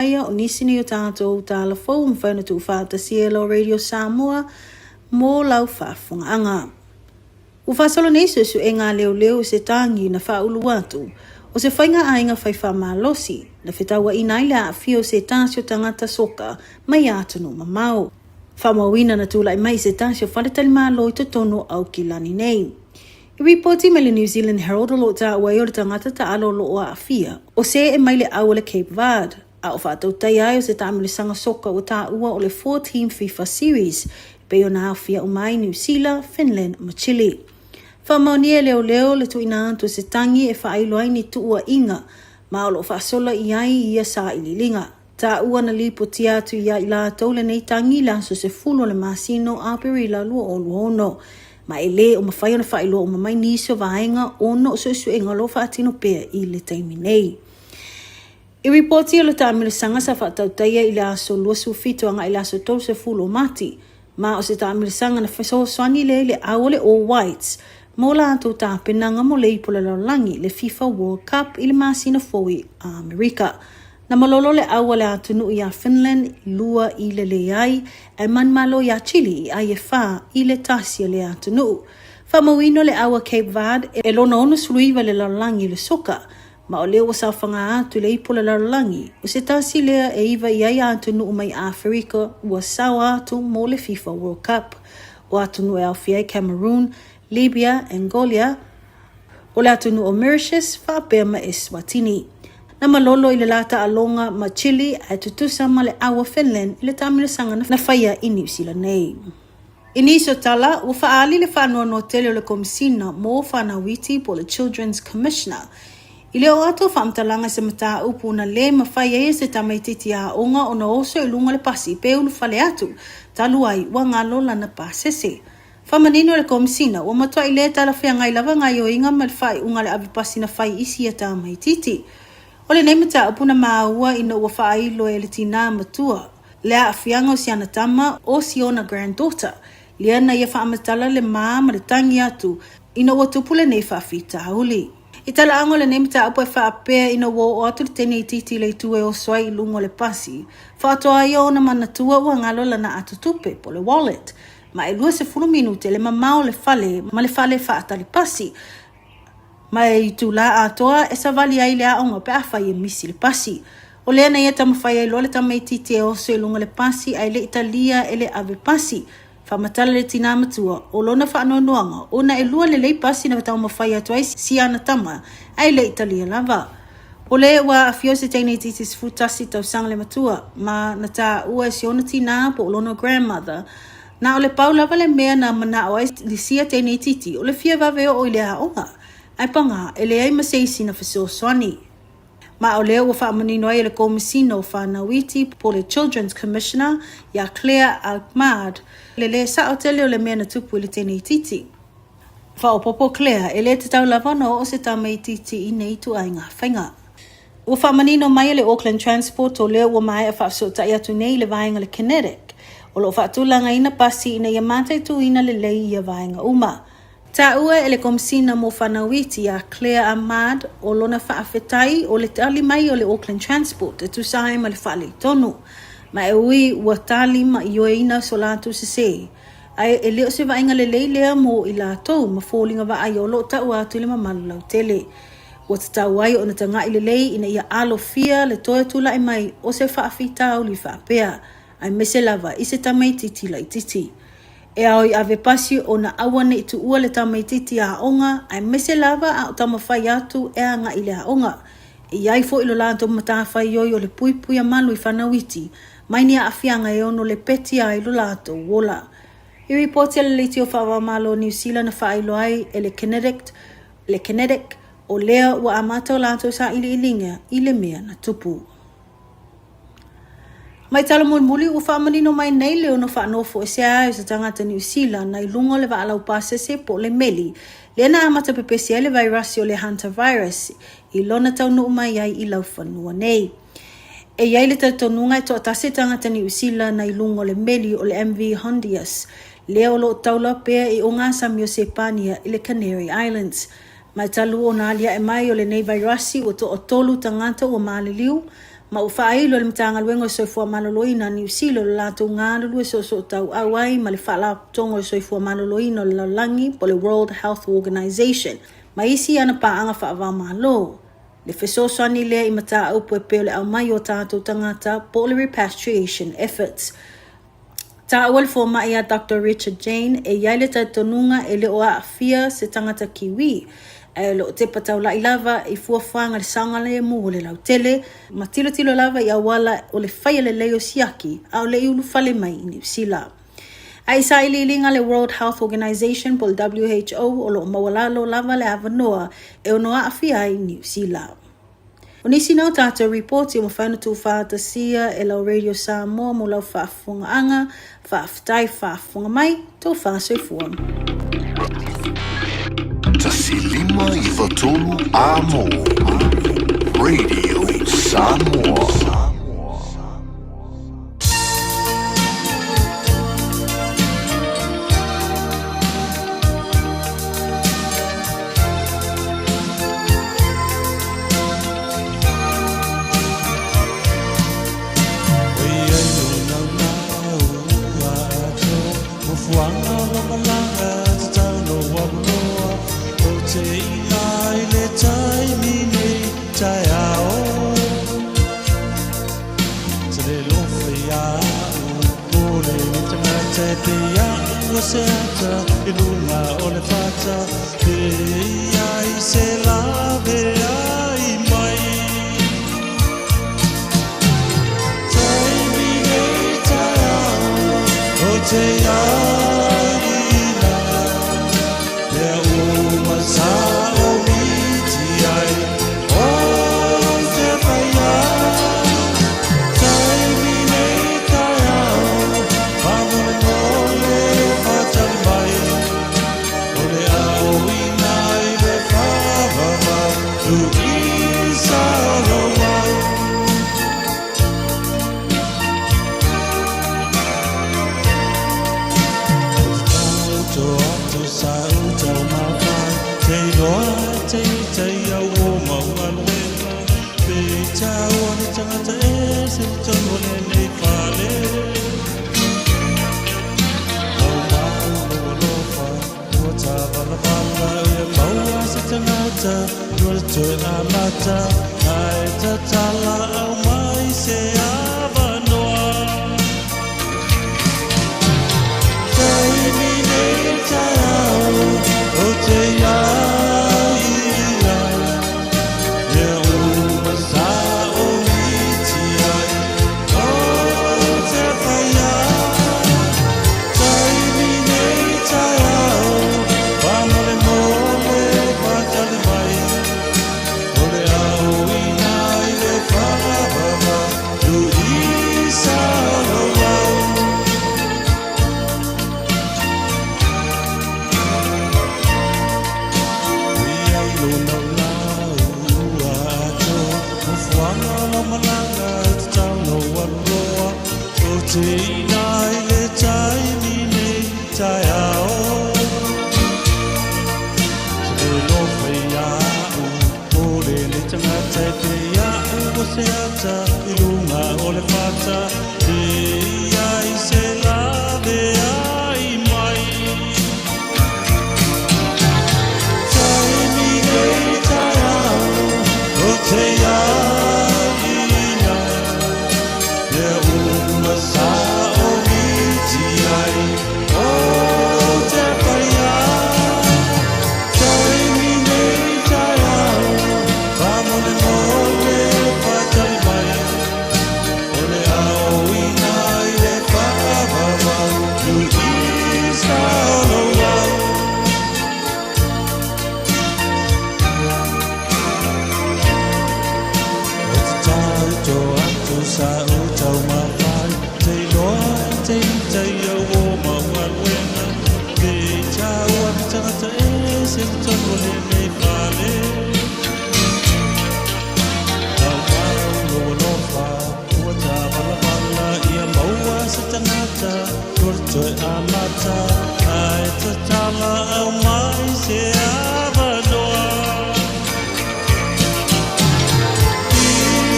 Aya o nisini o tātou tāla fau mwhaina tu whāta Cielo Radio Samoa mō lau whaafunga anga. U whasalo nei su e ngā leo se tangi na whaulu atu o se whainga ainga whaiwha malosi na whetawa inaila a whio se tāsio tangata soka mai atunu mamao. Whamawina na tūlai mai se tāsio whaletali malo i tono au ki lani nei. I reporti me le New Zealand Herald o lo tā wai o le tangata ta alo lo a whia o se e mai le au le Cape Verde. A o whātau tai ai o se tāmilisanga soka o tā ua o le 4-team FIFA Series, pe o nā awhia o mai New Zealand, Finland ma Chile. Whamaunia leo le tuina antu se tangi e whaailoai ni tuua inga, ma o lo whaasola i ai ia sa ililinga. Tā ua na lipo tiatu ia i la taule nei tangi la so se fulo le masino a perila lua o luono. Ma e le o mawhai o na whaailoa o mamai niso vaenga ono o so e ngalo whaatino pea i le taimi nei. I reporti o le tāmilisanga sa whaatautaia i le aso luasu fitoanga i le aso tau se fulo mati, ma o se tāmilisanga na whesoswani le aole All Whites, mō la atu tāpenanga mo le ipola laulangi le FIFA World Cup i le masina fowi a Amerika. Na malolo le awa le atunu i a Finland, lua i le leai, e manmalo i a Chile i a e wha i le tasia le atunu. Whamawino le awa Cape Verde e lona ono suluiva le laulangi le soka, ma o leo sa whanga atu le ipola laulangi, o se tasi lea e iwa i ai atu nuu mai Afrika ua sao atu mo le FIFA World Cup. O atu nuu e Alfia Cameroon, Libya, Angola, o le atu nuu o Mauritius, whapea ma Eswatini. Na malolo i le lata alonga ma Chile, a tutusa ma le awa Finland i le tamilisanga na whaia i New Zealand nei. I niso tala, ua whaali le whanua no tele o le komisina mo whanawiti po le Children's Commissioner, I leo ato whaamtalanga se mata upu na le mawhai e se tamaititi a onga o na oso i lunga le pasi pe ulu whale atu, talu ai ua ngalo lana pasese. Whamanino le komisina, ua matua i le tala whea ngai lava ngai o inga ma le whai unga le avipasi na whai isi a tamaititi. O le neimata upu na maua ina ua whai lo e le tina matua, lea a whianga o siana tama o siona granddaughter, lea na ia whaamatala le maa ma le tangi atu, ina ua tupule nei whaafita hauli. I tala ango le nemta apu e whaapea ina wo o atu le tene I titi le tue o swai I lungo le pasi. Whaatoa ia o na manatua ua ngalo lana atu tupe po le wallet. Ma e lua se fulu minute le mamao le fale, ma le fale whaatali pasi. Ma e tu la atoa e sa vali ai le aonga pe awhai e misi le pasi. O lea na ia tamawhai ai loa le tamai titi e oso I lungo le pasi ai le Italia e le ave pasi. Whamatala le tina matua, o lona whaanoanuanga, o na e lua le lei pasi na watau mawhai atu ai si ana tama, ai le Italia lava. O le ua a fio se teine titi sifutasi tau sang le matua, ma na ta ua e siona tina po o lona grandmother, na o le pau lava le mea na mana o ai li sia teine titi, o le fia vaveo o I le haonga. Ai panga, e le ai maseisi na whaseo swani. Ma o leo ua whaamanino ai le komisina o whanawiti po le Children's Commissioner, ia Aoauli Ma, le sa o tele o le mea na tupu I le tene titi. Wha o popo Claire, e le te tau lavano o se tamai titi I nei tu ai ngā whainga. Ua whaamanino mai le Auckland Transport o leo ua mai a whaafsotai atu nei le vaenga le Kinetic. O lo whaatulanga ina pasi ina ia mātai tu ina le lei ia vaenga uma. Ta ua e le komisina mo whanawiti a Claire Ahmad o lona whaafetai o le tali mai o le Auckland Transport e tu sahe ma le whale tonu. Ma e ui ua tali ma I oeina so lātu se se. Ai e leo se vainga le leilea mo I lātou ma fōlinga wa ai o lo ta ua atu le mamalu lau tele. Ua tatau ai o na tanga I le lei ina ia alo fia le toe tula I mai o se whaafita o li whaapea. Ai mese lava I se tamai titi lai titi. E au I ave pasi o na awane I tu ua le tamai titi a onga, ai mese lava a o tamawhai atu e anga I le a onga. E iai fo ilo lanto matawhai oi o le pui pui a malu I whanawiti, mai ni a afianga e ono le peti a ilo lato wola. I reporti le leiti o whawamalo New Zealand na whailo ai e le Kinetic, o lea ua amata o lato sa ili ilinga I le mea na tupu. Mai tala muli u whaamanino mai nei leo no whaanofo e se ai sa tangata New Zealand na I lungo le waalau pasese po le meli. Le na amata pepesi le virasi o le Hunter virus I lona tau nuu mai ai I lau whanua nei. E iai le tautonunga I toa tase tangata New Zealand na I lungo le meli o le MV Hondias. Leo lo taula pea I o ngā sami o Sepania I le Canary Islands. Mai talu o nālia e mai o le nei virasi o to o tolu tangata o maliliu. Ma ufailo le mtanga luengo soifua maloloina New Zealand la tunga lu so tau awai ma le fala tongo soifua maloloina la langi po le World Health Organization. Ma isi ana paanga fa malo. Le fesoso ani le imata au puepeo le au mai o tātou tangata po le repatriation efforts. Ta awal fo maia Dr. Richard Jane e yaile taitonunga e le oa afia se tangata kiwi. E lo te patau la ilava i fuafanga le sanga le mu le lau tele. Ma tilo lava i awala o le whaia le leo siaki au le iulu fale mai i New Zealand. Ai sa ililinga le World Health Organization po le WHO o lo mawalalo lava le avanoa e onoa afia i New Zealand. Onisi nau tātou reporti o mawhaina tu whaatasia e lau Radio Samoa mo lau whaafunga anga, whaafutai whaafunga mai, tō whaasoifua. Tasilima I watolu amo. Radio Samoa.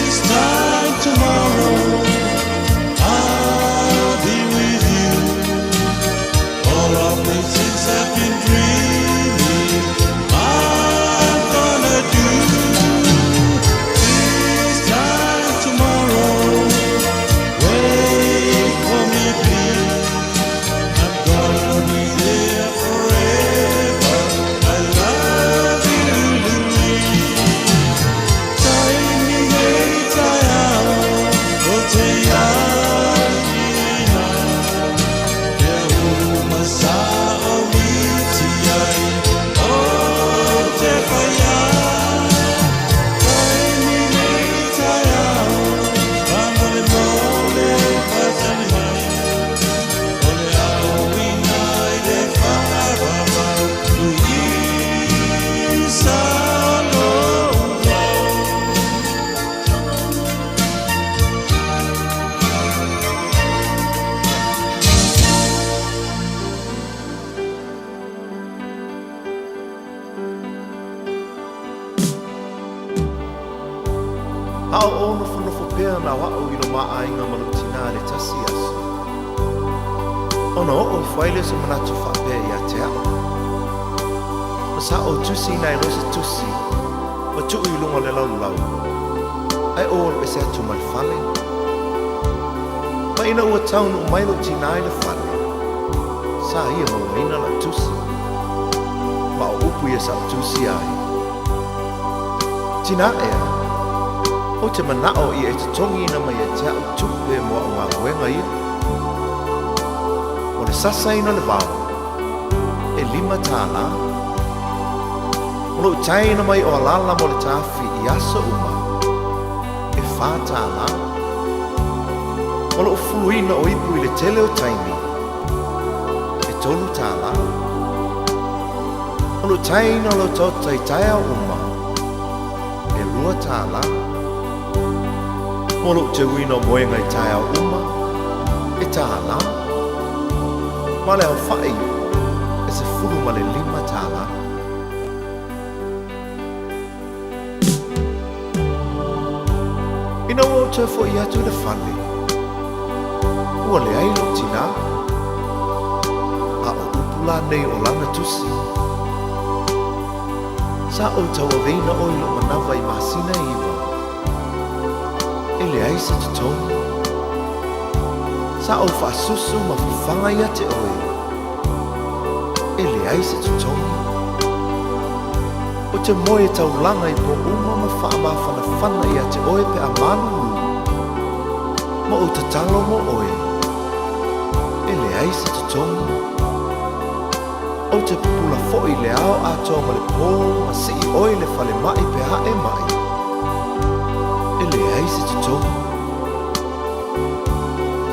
It's time to wa'u i lo ma'ainga ma lo tina le tasi aso. Ono o i whaile se manatu whape i a te ao. Ma sa o tusi nai rosa tusi, ma tu i lunga le lau lau. Ai o e se atu ma le whale. Ma ina ua taunu o mai lo tina i le whale. Sa ia mawaina la tusi. Ma o upu ia sa tusi ai. Tina ea. O te manao i e te tongi ina mai e te au tupe mo a ngā wenga ia. O le sasa ina le vau. E 5 tāna. O lo tai ina mai o alala mo le tāwhi i aso uma. E 4 tāna. O lo fuluina o ipu i le tele o taimi. E 3 tāna. O lo tai ina lo tota i tai au uma. E 2 tāna. Molo te wino moenga i tae au uma, e tāna. Ma le au whai, e se furu ma le 5 tāna. Ina ua te fo i atu le whane. Ua le ailo tina. A o upula nei o langa tusi. Sa o taua veina oilo manawa i masina iwa. E le ai se te tongi. Sa au whaasusu ma whawhanga ia te oe. E le ai se te tongi. O te moe tau langa i po uma ma whaama whanawhana ia te oe pe a manu. Ma o te talo mo oe. E le ai se te tongi. O te pula fo'i le ao atoa ma le pō ma si i oe le whale mai pe ha e mai. E le ai se te tongi.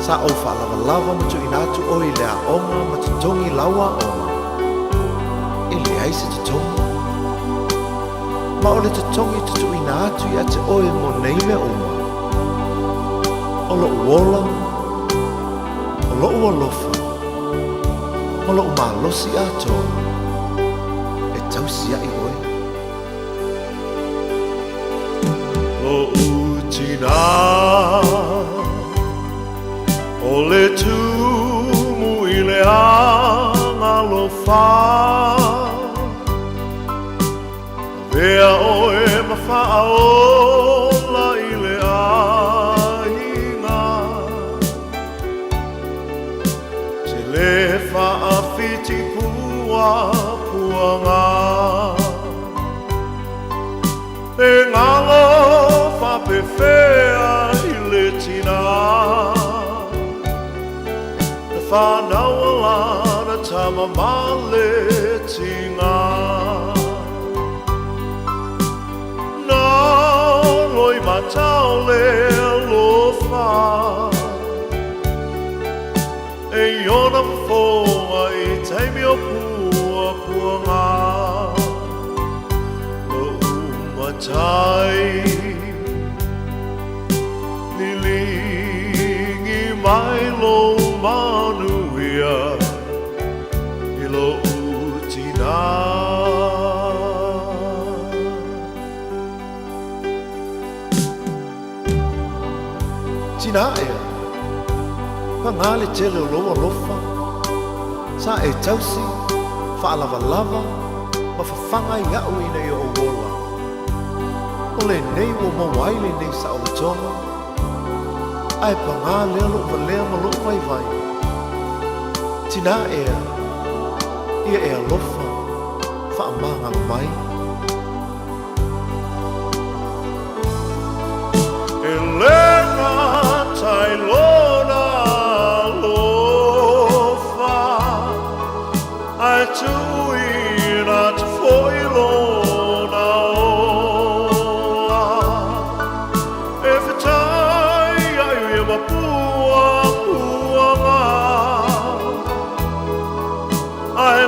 Sa o whalawa ma tu inatu o i le a onga ma te tongi lawa onga. E le ai se te tongi. Ma o le te tongi te tu inatu i a te oe mo nei me oma. O lo uola, o lo uolofa, o lo umalosi atoa. E tausia i oe. Lo utina o le tumu i le anga lo wha. Vea oe ma whaola i le ainga. Te le whaafiti pua puanga. E ngalo whapewhea i le tina. Na whanauala na tamamale tinga. Na loi matau le alofa. E iona mfonga i taimi o pua puanga. Tai nilingi mai lo manuia i lo utina. Tina ea, pangale tele loa lofa, sa e tausi, whaalava lava, ma whawhanga i au ina i o wola. O le nei o mawaile nei sa o le tonga. Ai pa ngā lea lo ma lea ma lo vai vai. Tina ea, ia ea lofa, wha amanga mai. E lena tai lona lofa. Ai tuina te foi lona Ai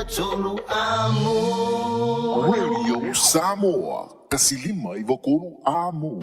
tolu amo. Radio Samoa, kasilima i vakolu amo.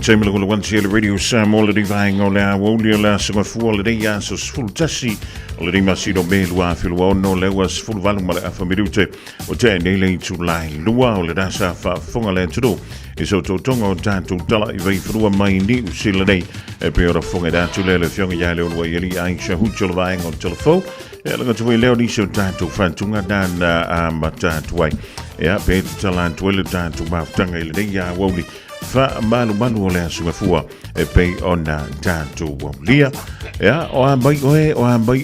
Time lo wan siele radio Samoa le divang o le Aoauli la sanga fu le dia so full tasi o le masi do me lua filu no le was full valu ma a familiute o te nei le tu lai lua o le dasa fa fonga le tu e so to tonga o tantu tala I vai frua mai ni usile nei e pe ora fonga da tu le fionga ya le o yeli ai sha hucho vai on telefone e la tu le ni so tantu fantunga dan a matatu wai e a pe tala tu le tantu ma tanga le dia Aoauli fa malu o le asunga fua e pei ona tātou waulia. Ea, o ambai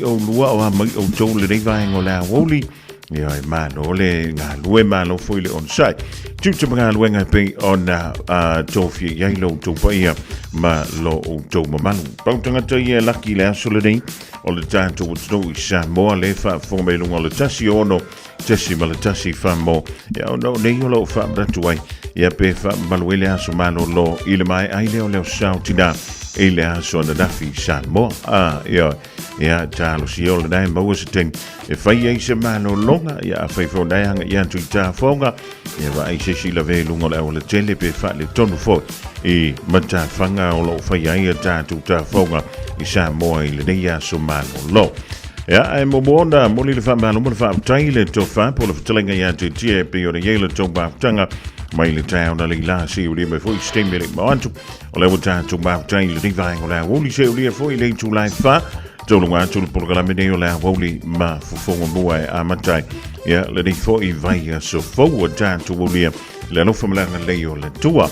o lua, o ambai o tau le reivaenga o le Aoauli. Ia e malo le ngā lue malo foi le on sai. Tuta mga luenga pei ona tōwhia iailo tau paia ma lo o tau mamalu. Pautanga tai e laki le aso le nei o le tātou o tau I Samoa le wha whongamelunga o le tasi ono tasi ma le tasi wha mo. Ia o no nei o lo wha mratu ai. Ia pe fa maluele aso malo lo I le mai ai leo sao tina e le aso na dafi Samoa ia talo si o le dai maua se ten e fai ai se malo longa ia a fai fondai hanga ia tu ta fonga ia va ai se si la ve lungo le o le tele pe fa le tonu fo e mata fanga o lo fai ai ta tu ta fonga I Samoa I le dei aso malo lo. Ja, en momona moli le fa malo mo fa taile to fa po le telinga ia te tie pe o le yele to ba tanga mai le tau na le la si o le me foi stemele ma antu o le wata to ba taile le vai o le Aoauli se o le foi le tu lai fa to lo antu le programa de o le Aoauli Ma fofogamua e amatai ia le foi vai so fo o tantu o le no famlanga le o le tua.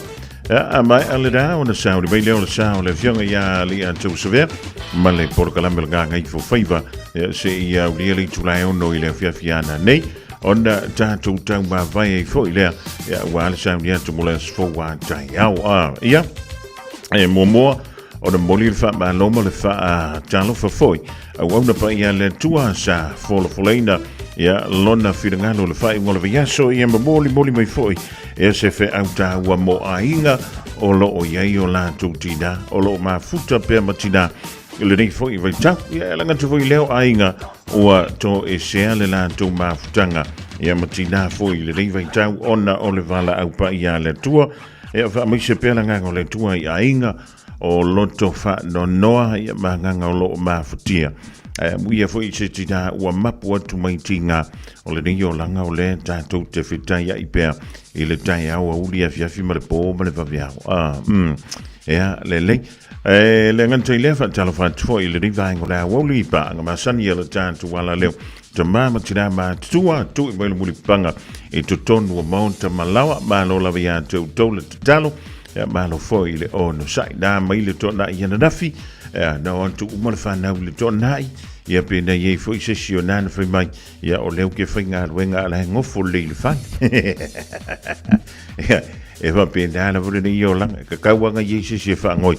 Ja, mai alle daar on de saudi bij le saudi le fionga ya li antu sever ma le programa le ganga I fo faiva se ia o le tu lai no ile fiafiana nei ona tātou tau ma vai e fo ilea ia wale saudi atu mole fo wa tai au ia e momo o de moli fa ma loma le fa talo fa foi au na pa ia le tua sa fo folena ia lona firangano le fa ngolo via so ia moli mai foi e se fe au ta wa mo ainga o lo o ia o la tutina o lo ma futa pe matina le nei foi vai tau ia langa tu foi leo ainga o to e se le la tu ma futanga ia matina foi le nei vai tau ona o le vala au pa ia le tua ia fa mi se pe langa o le tua ia ainga o loto fa no noa ia manganga o lo ma futia muia foi se tina ua mapu atu mai tinga o le nei o langa o le tātou te whitai a ipea I le tai au Aouli a fiafi ma le pō ma le wawiao ea le le ngantai le fa talo fa tfo I le rivaenga o le Aoauli pa anga masani e le tātou wala leo te mama tina ma tua tu I mwele muli panga e to tonu o maunta malawa ma lo lawa ia te utau le tatalo ea ma lo fo I le ono sai na mai le tona I ana nafi na antu umale whanau le tona I ia pe na ye foi se si ona na foi mai ia o leo ke foi nga luenga ala ngofo le fai e va pe na la vole ni yo lang ka ka wanga ye se si fa ngoi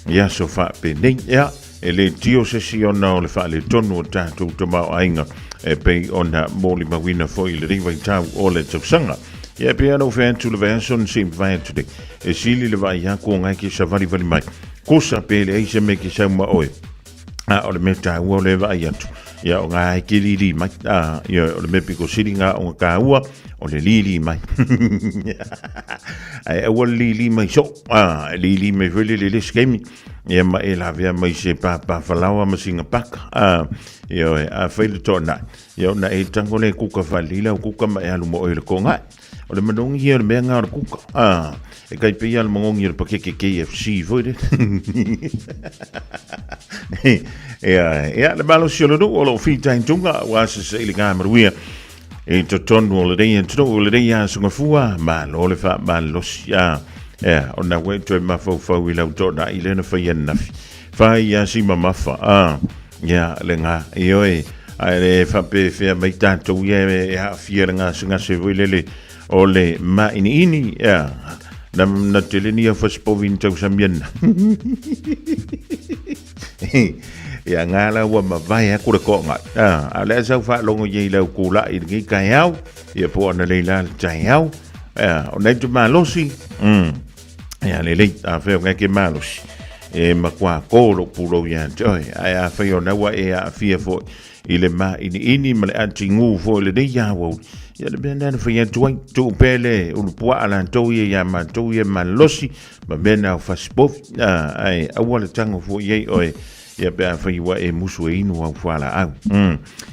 ia so fa pe nei ia e le tio se si ona o le fa le tonu ta tu to ma ainga e pe ona moli mawina foi le riva tau o le tsanga ia pe no fe tu le version sim vai tu de e sili le vai ya ko ngai ki sa vari mai ko sa pe le se me ki sa ma oi o le meta ua o le vai atu ia o ngā ki lili mai ia o le mepi ko siringa o ngā ka ua o le lili mai e ua lili mai so lili mai vele le skemi ia ma e la vea mai se pa falawa ma singa paka ia a whaile tōna ia o na e tango ne kuka whalila o kuka mai alu mo e le kongai o le manongi ia le mea ngā o kuka e kai pe ia le mangongi ia le pakeke KFC voide ia le malo si o le no o lo fitain tunga wa se ili ngā maruia e to tonu o le rei en tonu o le rei a sunga fua ma lo le fa ma lo si o na we to ma fau I lau tōna I le na whai nafi whai a si ma mafa ia le ngā ioe a le whape whea mai tātou ia e ha fia le ngā sunga se vui lele o le mainiini na teleni a faspovin tau samiana ia ngala wa mavai aku ko nga ale sa fa longo ye le kula i ngi kai au ia po na le la tai au o nei tu malosi ia le a fe nga ke malosi e makwa ko lo pulo ya joy a fe ona wa e a fia fo i le ma ini ma le antingu fo le de ya wo ia le bena fa ya tu pele u po ala to ya ma to ya malosi ma bena fa spov ai a wala tango fo ye oi ia pe fa iwa e musu e inu au fala au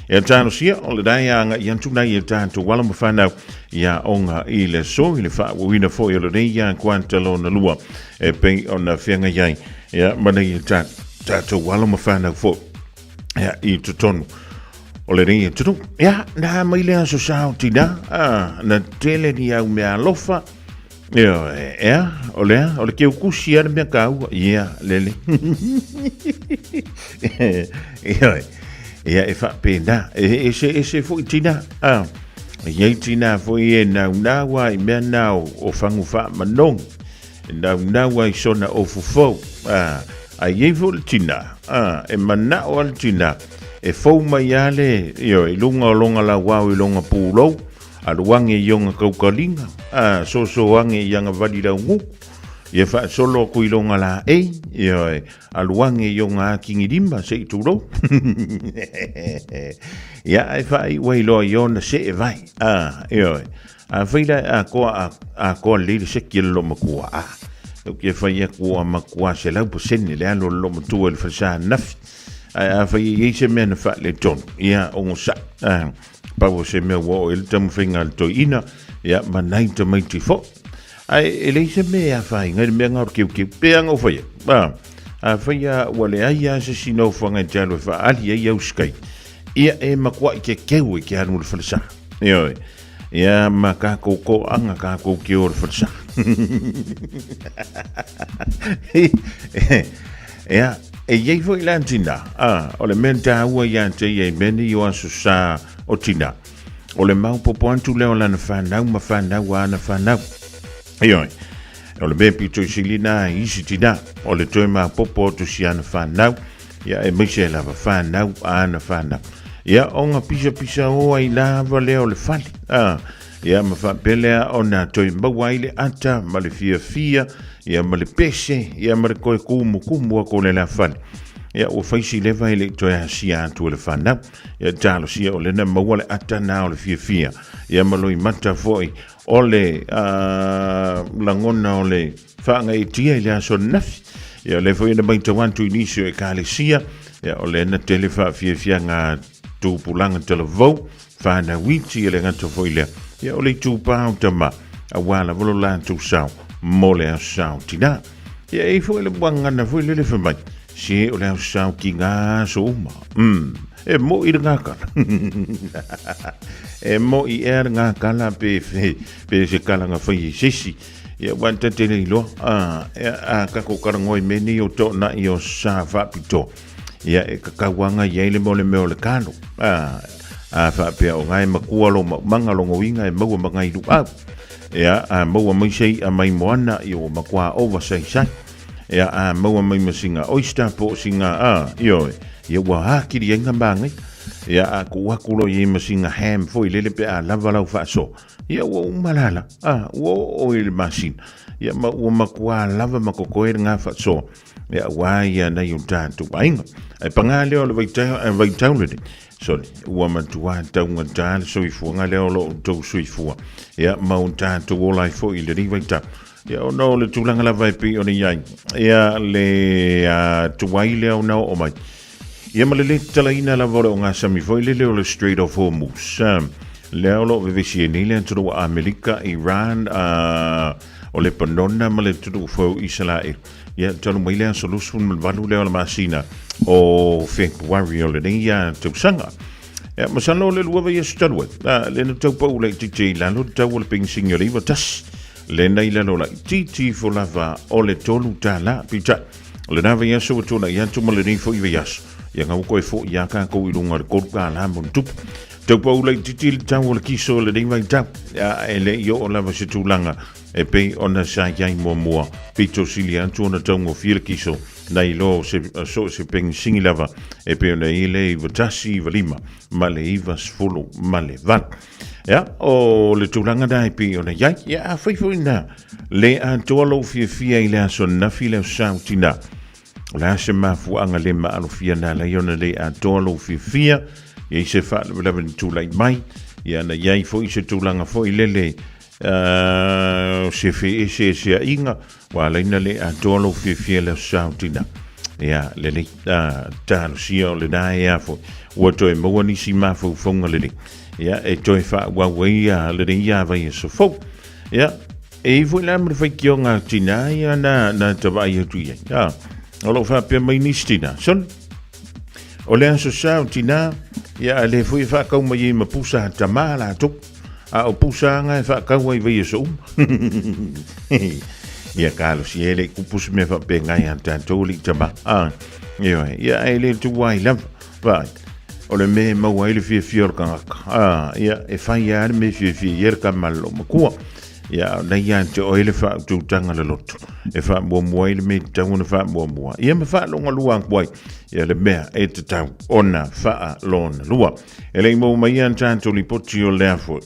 e tano sia o le dai anga ia tuna ia tanto wala ma fana ia onga i le so i le fa wina fo ia le ia kwanta lo na lua e pe ona fianga yai ia mana ia tanto wala ma fana fo ia i tutonu o le ia tutu ia na mai le so sao tina na tele ni au me alofa ia o le ke kusi ar me kau ia lele ia e fa pena e se foi tina ia tina foi e na wa i me na o fangu fa manong na wa i sona o fufo ai vol tina e mana o tina e fo mai ale i lunga la wa i lunga pulo aluange yonga kaukalinga so ange yanga valila ngu ye fa solo kuilonga la yo aluange yonga kingirimba se turo ya ai fa i wailo yona se vai yo a faila a ko le se kilo makua o ke fa ye ko makua se la posene le alo lo mtu el fa naf a fa ye se men fa le ton ya on sa Pau se me wo el tam fingal to ina ya manai to mai tifo ai ele se me a fai ngai me ngor ki peang o foi a fai wale ai se sino fanga jalo fa ali ya uskai ia e makwa ke kewe ke anu falsa yo ya maka ko anga ka ko ki or falsa ya e ye foi lantina o le menta wa ya te ye beni yo asusa o tina o le mau popo antu leo lana whanau ma whanau ana whanau ioi o le bepi to silina isi tina o le toi ma popo to si ana whanau ia e meise lava whanau ana whanau ia onga pisa o ai lava leo le whali ia ma whapelea o na toi maua ile ata ma le fia ia ma le pese ia ma le koe kumu a ko le la whali ia o faisi leva ile to ya sia atu le fana ia talo sia o le na mawale atana o le fia ia maloi mata foi o le langona o le fanga i tia ile so naf ia le foi na mai tawantu inisio e kale sia ia o le na telefa fia nga tu pulanga televo fana witi ile nga to foi le ia o le tu pa tama awala volo la tu sao mole sao tina ia e foi le banga na foi le famai si o le sao ki ngā so uma e mo i ngā kala e mo i ngā kala pe se kala ngā whai sisi ia wanta tene ilo a kako karangoi meni o to na i o sa whapito ia e kakawanga ia le mo le meo le kano a whapea o ngai makua lo manga longo inga e maua mangai lu au ia a maua mai sei a mai moana i o makua ova sai ia a maua mai masinga oyster po singa yo ia wa hakiri nga bangai ia a kulo ye masinga ham foi lele pe a lava lau fa so ia wo malala wo oil machine ia ma wo makua lava makokoe nga fa so ia wa ia na yunta tu bainga ai pangale o vai tau le so wa matua taunga tal so i fuanga le o to so i fua ia maunta to wo lai foi le vai tau ia o no le tulanga la vai pi o ni ai ia le tuai le o no o mai ia ma le talaina la vole o nga sami foi le o le Strait of Hormuz le o lo vivisi ni le tu Amerika Iran o le panona ma le tu fo Israel ia tonu mai le solution mal valu le o masina o February o le ia tu sanga ia ma sano le luava ia stadwa le no tau pa le titi la no tau le ping signori tas le nei la lola titi fo lava o le tolu tala pita le nava ia so tona ia tu maleni fo ia ia ngau ko fo ia ka ko i lunga ko ka la mon tup tau pa ula titil tau o le kiso le ringa tau e le i o lava se tūlanga e pe ona sa iai mua pito sili antu ona tau ngo fia le kiso na i lo se peng singi lava e pe ona i le iwa tasi iwa lima ma le iwa sfulu ma le van o le tūlanga da e pe ona iai a whaifuina le antua lo fia i le aso na fi le sau tina la se mafuanga le ma alo fia na la iona le antua lo fia ia se fa le ben tūlai mai ia na iai fo i se tūlanga fo i lele se fe se inga wa le na le antua fia le sau tina ia le talo sia le na ia fo o to e mo ni si mafu fonga le ia e to e fa wa ia le ia vai so fo ia e vo la me fai kionga tina ia na te vai tu ia olo fa pe mai ni stina son o le aso sau tina ia le fui fa kau mai ma pusa tamala tu a o pusa nga fa kau ai vai so ia kalo si ele ku pus me fa pe ngai anta toli tama ia ele tu wai la vai o le me ma wai le fi ka ia e fa ia me fi yer ka malo ma ku ia na ia te o ele fa tu tanga le lot e fa mo ele me tanga fa mo ia me fa longa luang boy ia le mea e te tau ona faa lona lua. E lei mou mai an tātou li poti o lea fo.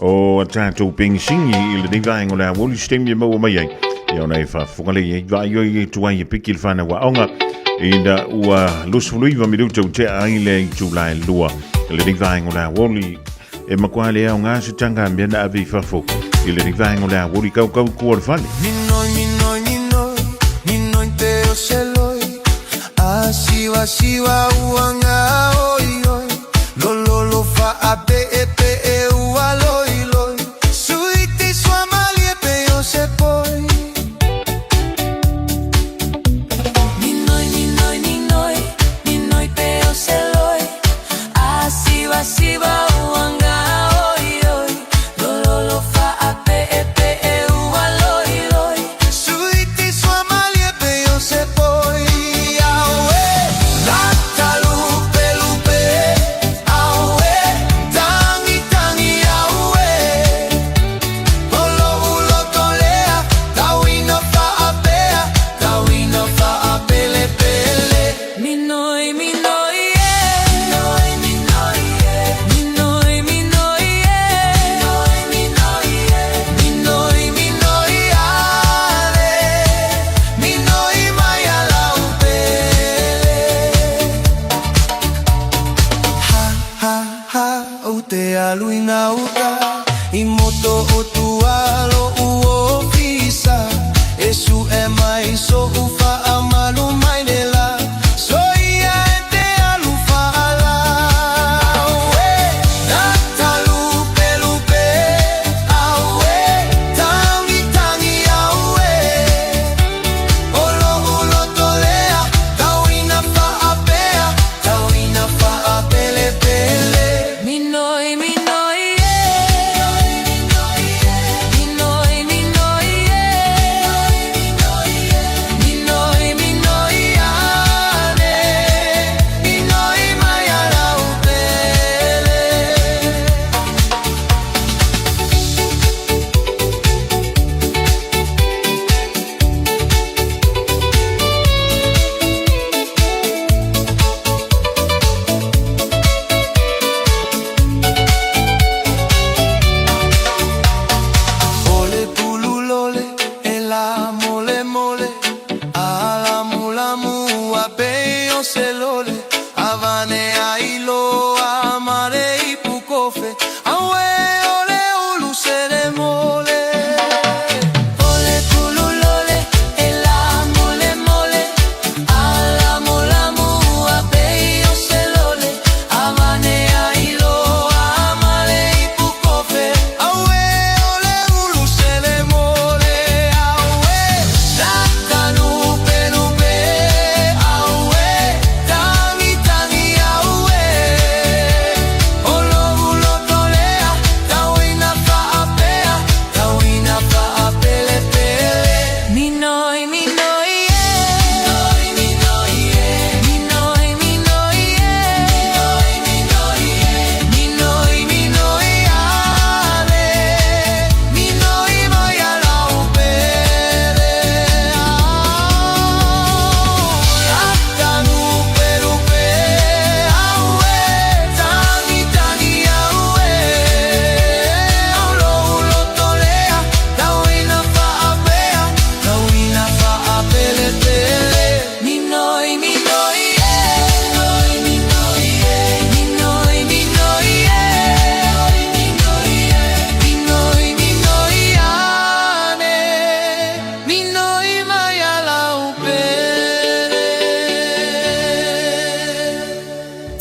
O tātou pengisingi i le nivaengo lea woli stemi mou mai ai. Ia ona e wha whungale i vai oi e tuai e piki le whana wa aonga. I na ua lusfuluiva minuta te aile i tūlae lua. E le nivaengo lea woli e makua lea o ngā se tanga miana avi whafo. I le nivaengo lea woli kau kua le whale. Ninoi te o seloi. Siwa uanga oi oi lolo fa ape e ua loi loi suiti sua mali e pe o se poi ninoi pe o se loi siwa uanga oi oi lolo fa ape e ua loi loi suiti sua mali e pe o se poi Lupe, aue, tangi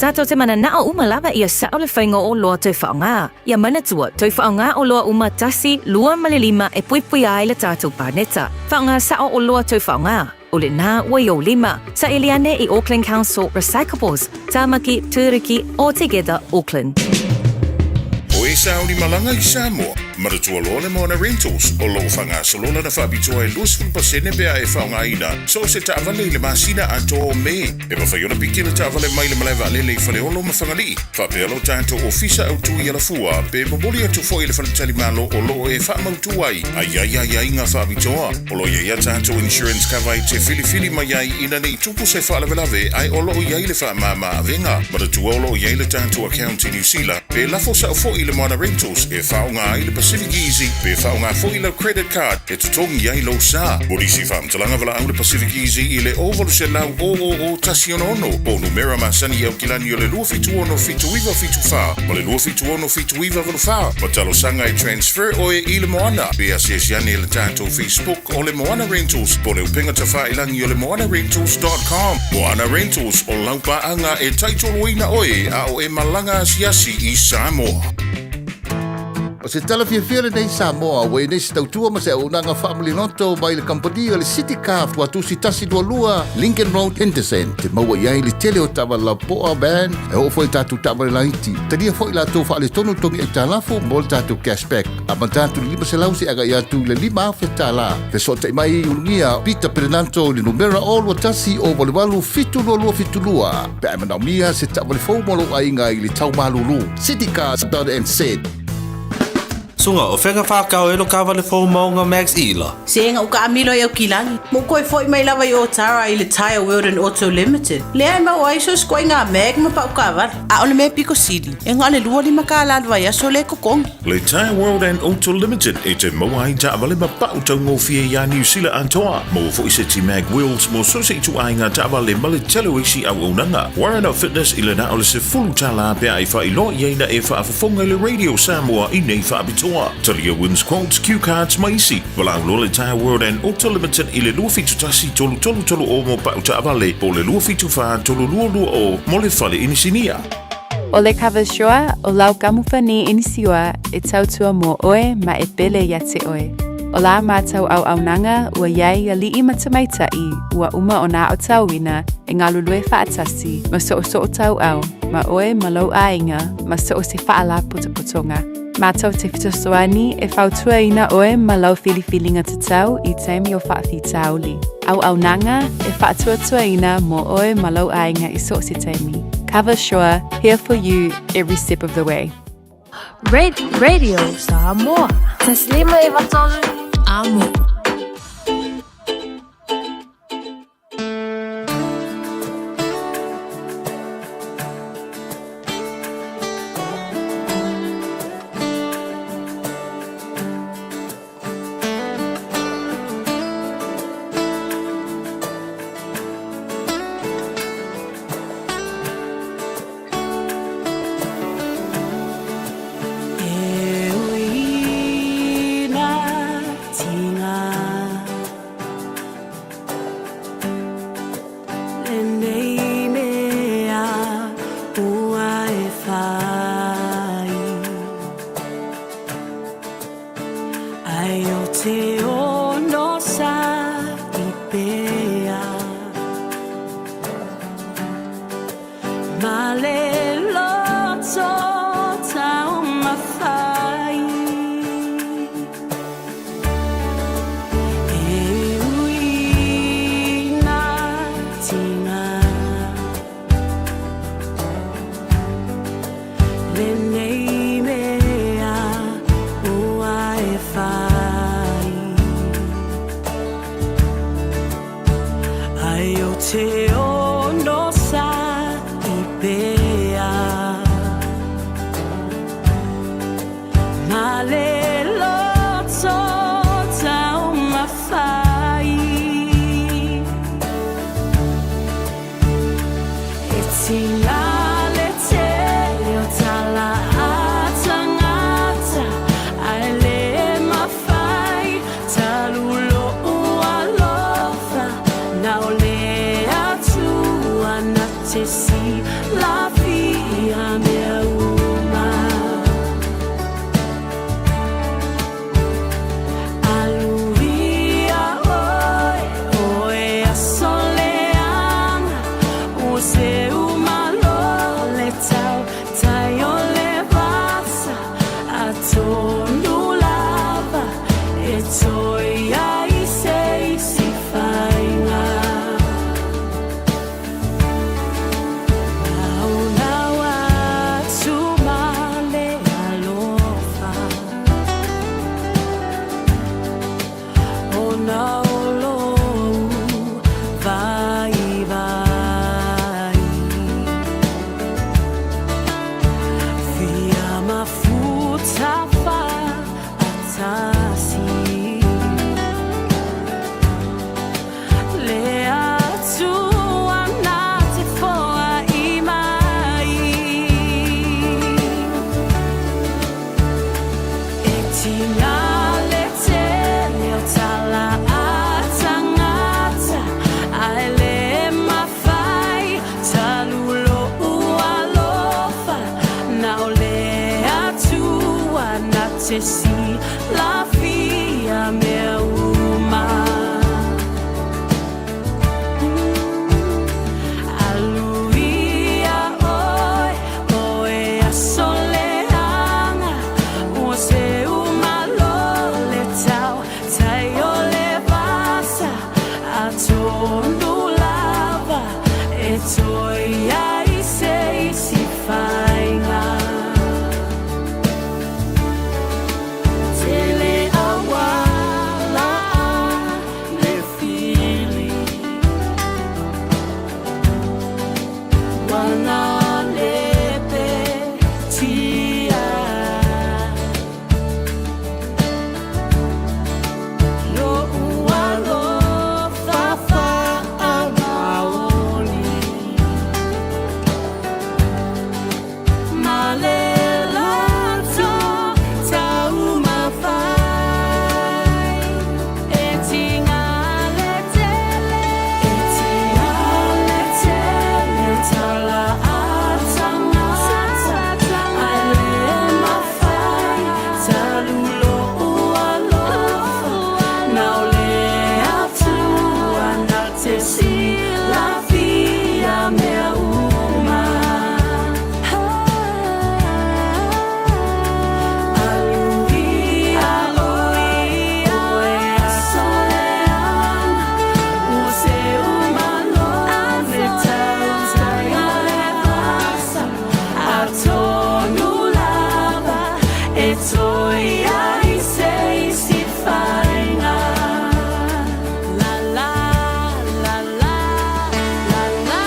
Tato te mana na o umalava ia sa ole whainga o loa te whaonga. Ia mana tua, te whaonga o loa umatasi, lua malilima e puipui ai le tātou pāneta. Whaonga sa o loa te whaonga. O le nā Aoauli Ma, sa Eliane I Auckland Council Recyclables, Tāmaki, Tūriki, All Together, Auckland. O e Aoauli Malanga I Samoa, maratua loa le moana rentals, o loo whanga salola na whaabitoa e 20% pea e whaonga ina, so se taawale I le masina a tō me. E mawhaiona pikila taawale mai le malaiva alele I whale olo ma whangali. Whapealo tātou ofisa au tui ala fua, pe maboli atu fo I le whanatali malo o loo e whaamautu ai. Ai ngā whaabitoa. O loo ia tātou insurance cover I te fili mai ai ina nei tupu se whaalavelave ai o loo iai le whaamama avenga. Maratua o loo iai le tātou account I New Zealand, pe lafo sa fo I le moana rentals, e whaonga ai le Pacific Easy, pe whaonga fo I le credit card, e tutongi ai lo sa. Morisi whaamtalanga wala au le Pacific Easy I le ovalu se lau o tasi ono. O numera masani au kilani o le lua fitu ono fitu iwa fitu wha. O le lua fitu ono fitu iwa valu wha. Matalo sanga I transfer o e I le moana. Pe asiasiane le tātou Facebook o le Moana Rentals. Po le upenga ta wha ilangi o le moanarentals.com. Moana Rentals o laupa anga e taitolo ina oe a o e malanga asiasi I Samoa. O se tala fiafia nei Samoa, wei nei se tautua ma se unanga family noto mai le kampani o le City Car watu si tasi dua lua Lincoln Road Henderson. Te maua iai le tele o tawa la poa ban e o foi tatu tawa le laiti. Tania foi la tau wha le tonu tongi e talafu mo le tatu cashback. A mantatu lima se lausi aga i atu le lima afe tala. Fe so te mai ungia Peter Perenanto le numera o lua tasi o walewalu fitu lua fitu lua. Pe amanau mia se tawa le fau malo ainga I le tau malulu. City Cars.nz. Sunga o whenga whakao elo kawa le fōu maunga Max Ila. Senga uka amilo I au kilangi. Mo koe foi mai lawa I o tara I le Tire World and Auto Limited. Lea mau aiso skoi ngā meg ma pa uka avar. A ole me piko sidi. E ngā le lua lima ka alalwa ia so le kokong. Le Tire World and Auto Limited e te maua I taawale ma pau tau ngofia ia New Zealand antoa. Mo fo I se ti mag wheels mo so se itu ai ngā taawale ma le telo isi au unanga. Warren Up Fitness I le na ole se fulu tala pia I wha I lo ia ina e wha afafonga le Radio Samoa I nei wha abitoa. Talia wins quotes, cue cards, maisi. Walau lo le Tire World and Auto Limited I le lua fitu tasi tolu o mo pau taawale. Po le lua fitu wha tolu lua o mo le whale inisinia. O le kawashoa o lau kamufani inisiua e tautua mo oe ma e pele ia te oe. O la mātau au aunanga ua iai a lii matamaitai ua uma o nā o tauina e ngā lulue whaatasi ma so o tau au ma oe ma lau ainga ma so o se whaala putopotonga. Mātau te whitosoani e whautua ina oe ma lau whiliwhilinga te tau I teimi o whaafi tauli. Au aunanga e whaatuatua ina mo oe ma lau ainga I so se teimi. Cover Shore, here for you every step of the way. Radio Samoa. Taslima Ivatolu Amo. Now lay out toi ai se si whainga. Naua tumale alofa. O na olo vai vai. Fia mafuta fa atasi. Lea tua nate foa I mai. E tinale te leo tala atangata. Ai le mawhai talulo ua lofa. Nao lea tua nate si la fia mea uma. Aluia oi, oe a soleanga. Ua se umalo le tau, tai o le vasa. A tonu lava, e toi ai se si whainga. Tele awala le fili. Wana lepe tia. Lo ua lo fafa amaoni. Malelato tau mawhai. E tingale tele. E tingale tele tala atangata. Ai le mawhai talulo ua lofa. Nao lea tua na te si la fia mea uma. Aluia oi, oe a soleanga. Ua se umalo le tau tai a le vasa. A tonu lava, e toi ai se si whainga. La la, la la, la la.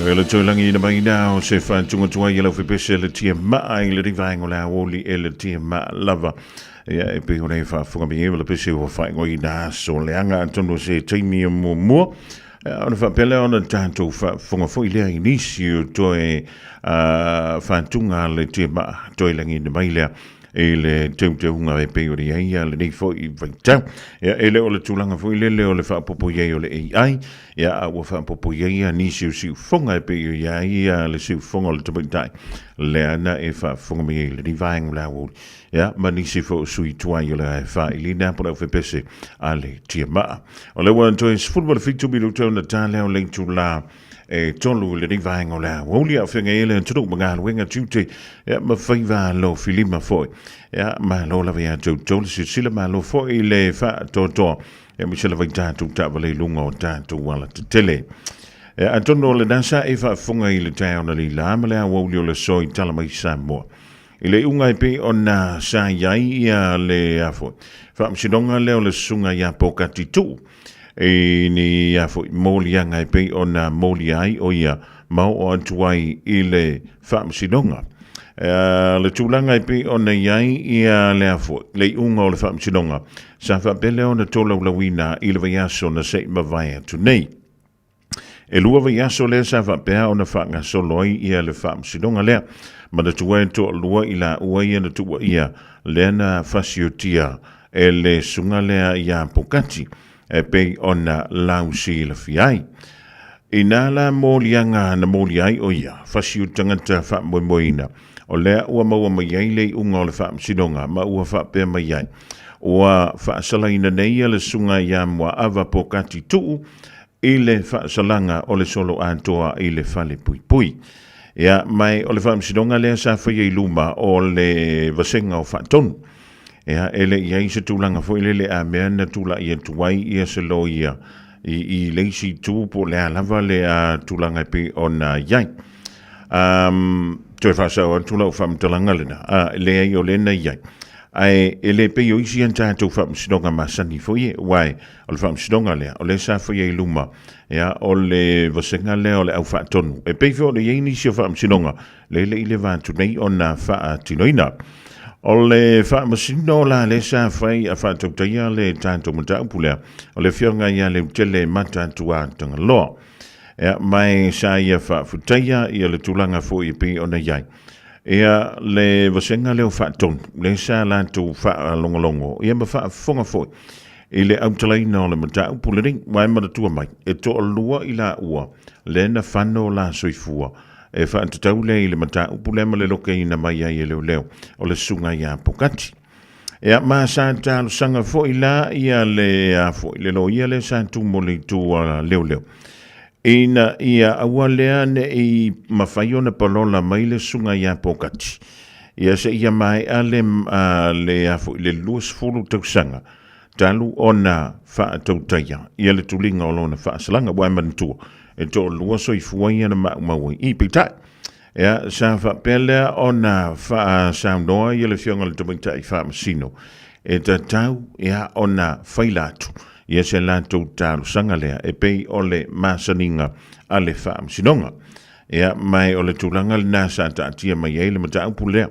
E le toilangi na mai nao se whantunga tua i lau whipese le tia maa i le rivaengo le Aoauli e le tia maa lava. Ia e pe hone whafunga mi ewa le pese o whaingo I nā so leanga antono se teimi o mua. Ona whapele ona tātou whafunga fo I lea I nisi o toe whantunga le tia maa toilangi na mai lea. E le teunga e pe o ri aia le nei fo I vaitau. Ia e le o le tūlanga fo I le o le whapopo iei o le AI. Ia a ua whapopo iei a nisi o siu fonga e pe o iai a le siu fonga o le tapitai. Le ana e whafonga mi e le ni vaengu la wuli. Ia ma nisi fo sui tuai o le ai wha I lina pona o whepese a le tia maa. O le wan toi sifuru le fitu mi lutau na tālea o leitu la e tolu le ni vaenga o le Aoauli a whenga ele an tunu mga luenga tute ia ma whaiva lo filima foi ia ma lo la vea tau tolu si sila ma lo foi le wha totoa ia mi sila vai tātou tāwa le lunga o tātou wala te tele an tunu le nasa e whafunga I le tau na li la ma le Aoauli o le soi tala mai Samoa I le unga pe o na sa iai ia le afo whaamsidonga leo le sunga ia pokati tu e ni afo moli anga pe o na moli ai o ia mau o antuai I le whaamsidonga le tūlanga pe o na iai ia le afo le unga o le whaamsidonga sa whapele o na tolau lawina I le vaiaso na se mawai atu nei e lua vaiaso le sa whapea o na whaanga soloi ia le whaamsidonga lea ma na tuai to lua I la ua ia na tua ia le na fasiotia e le sunga lea ia pokati e pei ona lausi la fiai. Inala molianga na moliai o ia, fasiu tangata wha moina. O lea ua maua mai ai lei unga o le wha msinonga, ma ua wha pēr mai ai. Ua wha salaina nei le sunga ia mua ava po kati tuu, i le wha salanga o le solo antoa i le whale pui pui. Ia mai o le wha msinonga lea sa whai luma o le vasenga o wha tonu. Ia ele iai se tūlanga fo ilele a mea na tūla ia tuwai ia se lo ia. I leisi tū po lea lava lea tūlanga pe o na iai. Toi whasau an tūla o whamtalanga lena. Lea i o lena iai. Ai ele pe o isi an tātou whamsidonga masani fo ie. Wai, o le whamsidonga lea. O le sa fo ie luma. Ia, o le vasenga lea o le au whaatonu. E pe fo le iei nisi o whamsidonga. Le i le vātu nei o na whaatinoina. O le whaamasino la le sa whai a whaatautaia le tātou mataupulea. O le whionga ia le utele matatua tanga loa. Ea mai sa ia whaafutaia ia le tūlanga fo i pi o na iai. Ea le vasenga leo whaatonu. Le sa lātou whaalongolongo. Ia ma whaafonga fo. I le autalaina o le mataupulering. Wai maratua mai. E to o lua i la ua. Le na whano la soifua. E whaatutau le i le mata upulema le loke ina mai ai e leo leo o le sunga ia pokati. Ea maa sa talo sanga fo i la ia le fo i le lo ia le sa tu mo le tu leo leo. Ina ia awa lea ne i mawhaio na palola mai le sunga ia pokati. Ia se ia mai a le fo i le luas fulu tau sanga. Talu ona whaatautaya. Ia le tulinga o lona whaasalanga wai mantua. E to lua so i fuai ana maui i pitai. Ea sa wha pelea o na wha saunoa i le whionga le tamita i wha masino. E ta tau ea o na whailatu. Ia se lātou tāru sangalea e pei o le masaninga a le wha masinonga. Ea mai o le tūlanga le nasa ta atia mai e le mataupu lea.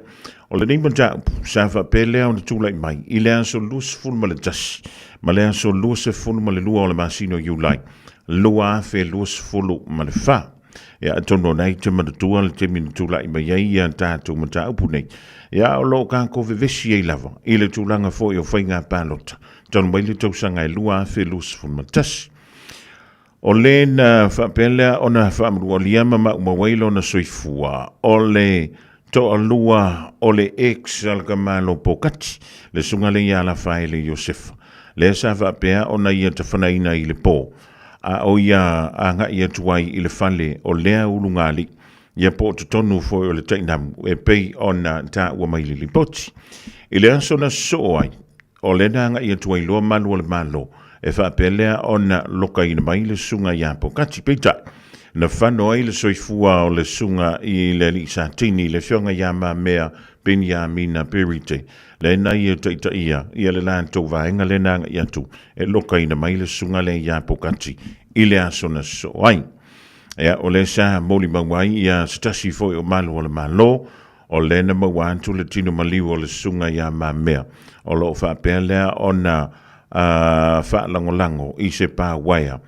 O le nei mataupu sa wha pelea o le tūlai mai. I lea so lus fulma le tasi. Ma lea so lus e fulma le lua o le masino iulai. Lua fe luas fulu ma le wha. Ia atono nei te manatua le te minutula i mai ia tātou mata upu nei. Ia o lo kako vevesi ei lava. I le tūlanga fo i o whainga pālota. Tonu mai le tausanga e lua fe luas fulu matasi. O le na whapelea o na whamrua liama ma umawailo na soifua. O le to a lua o le ex alka malo pokati. Le sunga le ia la whae le Josefa. Le sa whapea o na ia tawhanaina i le pō. A o ia a nga ia tuai i le whale o lea ulungali. Ia po te tonu fo o le tainamu e pei o na ta ua mai li poti. I le aso na soai o le na nga ia tuai loa malu o le malo. E whapelea o na loka ina mai le sunga ia po kati peita. Na whanoa i le soifua o le sunga i le li sa tini le whionga ia ma mea peni a mina perite. Le na ia taita ia le lantou vaenga le nanga ia tu. E loka ina mai le sunga le ia po kati. I le aso na soai. Ea o le sa moli mawai ia stasi foi o malu o le malo. O le na mawantu le tino maliu o le sunga ia ma mea. O lo whapelea o na whaalangolango i se pā waia.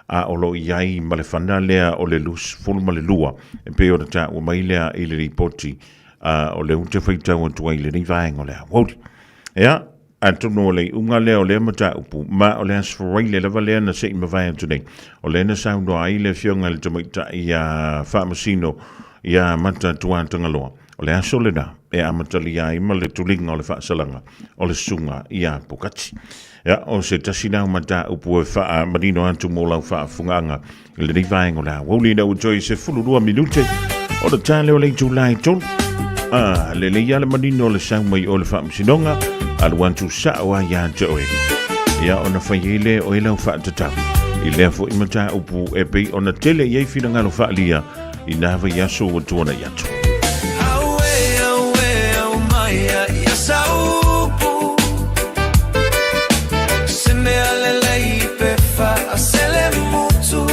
A o lo iai ma le whana lea o le lus fulu ma le lua. E pe o ta o mai lea i le ripoti. O le unte whaitau atua i le ni vaenga o lea. Wauti. Ea, atono o le unga lea o lea mata upu. Ma o lea sforai le lava lea na se ima vai atu nei. O lea na sauno ai le whionga le tamaita i a whaamasino i a mata tua tangaloa. O lea solena e a matali a ima le tulinga o le whaasalanga o le sunga i a pokati. Ea, o se tasina o mata upu e wha marino atu mo lau whaafunganga i le ni vaenga o lea. Wauli na utoi se fulurua minute o le tale o le Julai tolu. Le leia le manino le sau mai o le whaamsinonga alu antu sao a ia te oe. Ia ona whaiele o elau whaatatau. I lea fo imata upu e pei ona tele iei whina ngalo whaalia i nawa iaso o tuana iatu. Au maia ia saupu Sene alelei pe wha asele mutu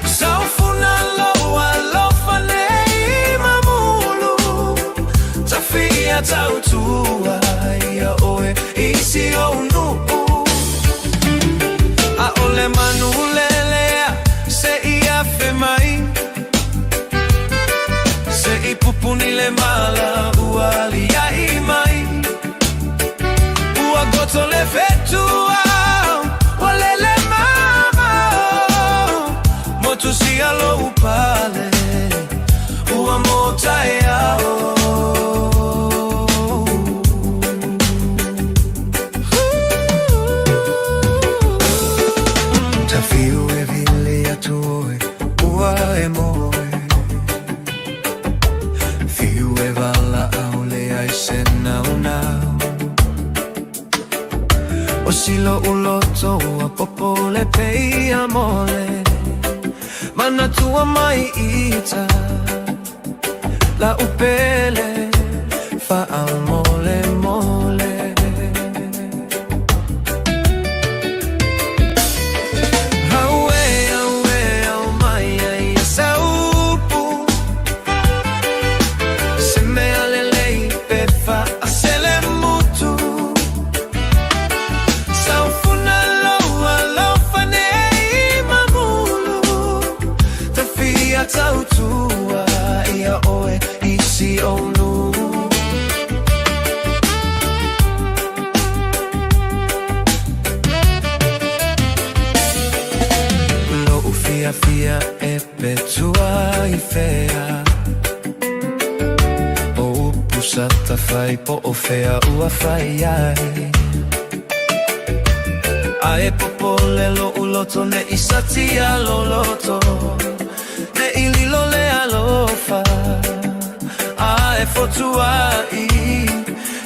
Saufuna loa lofa nei mamulu Tafia tautua ia oe isi o nupu A ole manulelea se ia fe mai Se i pupuni le mala uali ai mai Ua goto le fetua Wale le mama upale ua motai ao Tafiu e vile atoe ua e moe Fiu e vala au le ai se nau nau O silo uloto ua popo le pei amole Mana tua mai ita La upele fa al mole mole Tautua ia oe isi onu Lo ufia fia e petua i fea O pusata fai po o fea ua fai ai Ae popole lo uloto ne isatia lo loto Ililo le alofa A e fotua I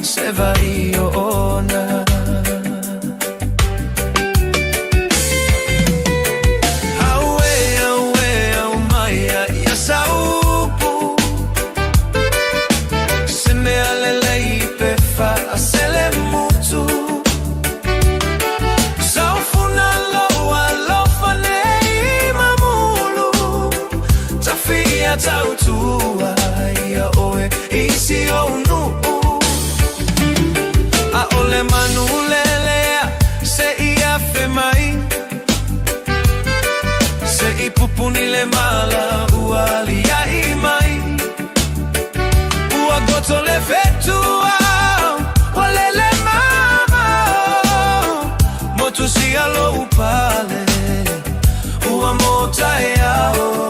Se vai o ona Aue, aue, au maia Ia saupu Se me alele I pefa A se le mutu Saufuna loa lofa nei mamulu Tafia tautua ia oe isi onu A ole manu lelea se ia fe mai Se I pupuni le mala ua lia I mai Ua goto le fetua Ua lele mama Motu si alo upale Ua mota e ao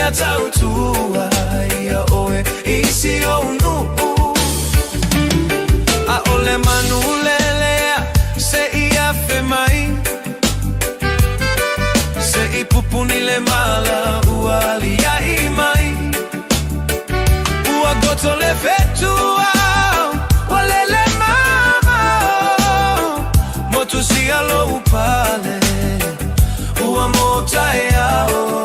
Tautua ia oe isi onu A ole manu lelea se ia fe mai Se I pupuni le mala ua lia I mai Ua goto le fetua Ua lele mama Motu si alo upale Ua mota e ao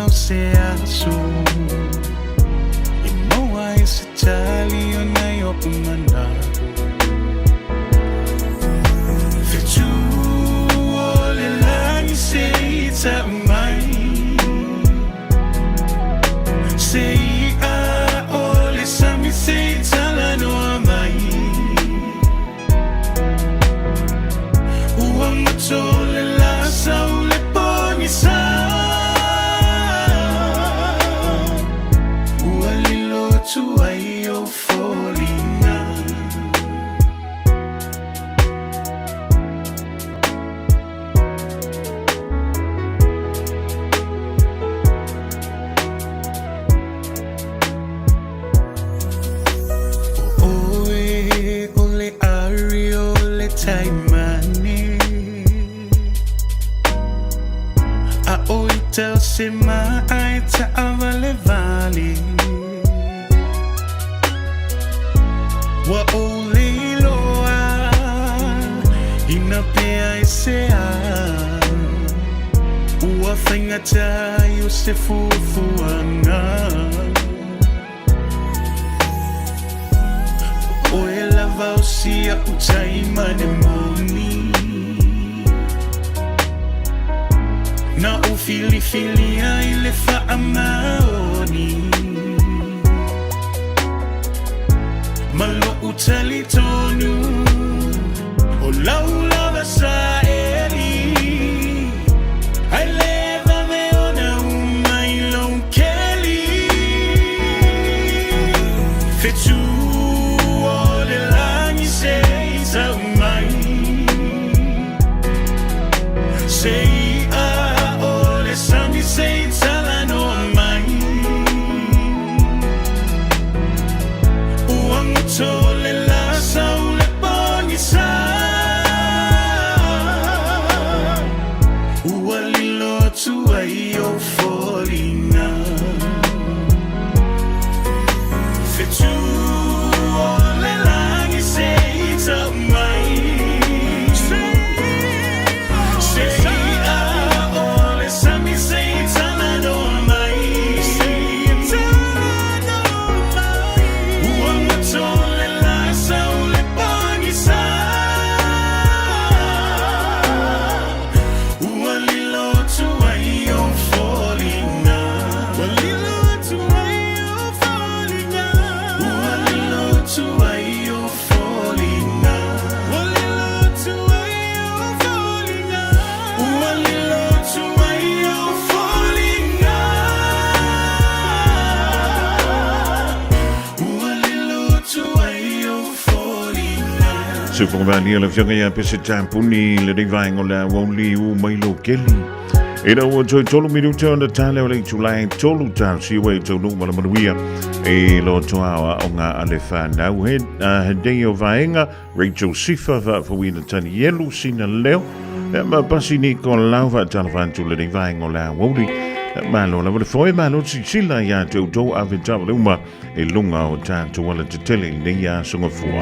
se aso. E não há esse tali, o umana Fitu o le langi se ta mai Se a o le sami se tala no mai Ua mato le la sau le poni sa Ua lilo tu ai o folina Oe o le ari o le taimane A oi tau se mai ta avale vali Wa o le loa Ina pea e se a Ua whaingata i o se fufuanga O e lava o sia utai mane moni Na o fili ai le wha maoni Malo utali tonu O lau lava sa eli Ai leva me ona umai long keli Fetu o le langi se sa umai Sei Sami sei tala no mai Uang tole la sau le poni sa Ua lilo tu ai o folina Fetu o le langi sei ta mai Supervani le fianga ya pese tampuni le divang o la wonli u mailo keli. Era o toi tolu minuto on the tale o le July tolu tal si we to no mala manuia e lo toa o nga alefa na he dei o vaenga Rachel Sifa va for win tani yelu sina leo ma pasini con lava talvantu le divang o la wonli malo la foi malo si sila ya to do aventava uma e lunga o tanto wala te tele ne ya songa fuwa.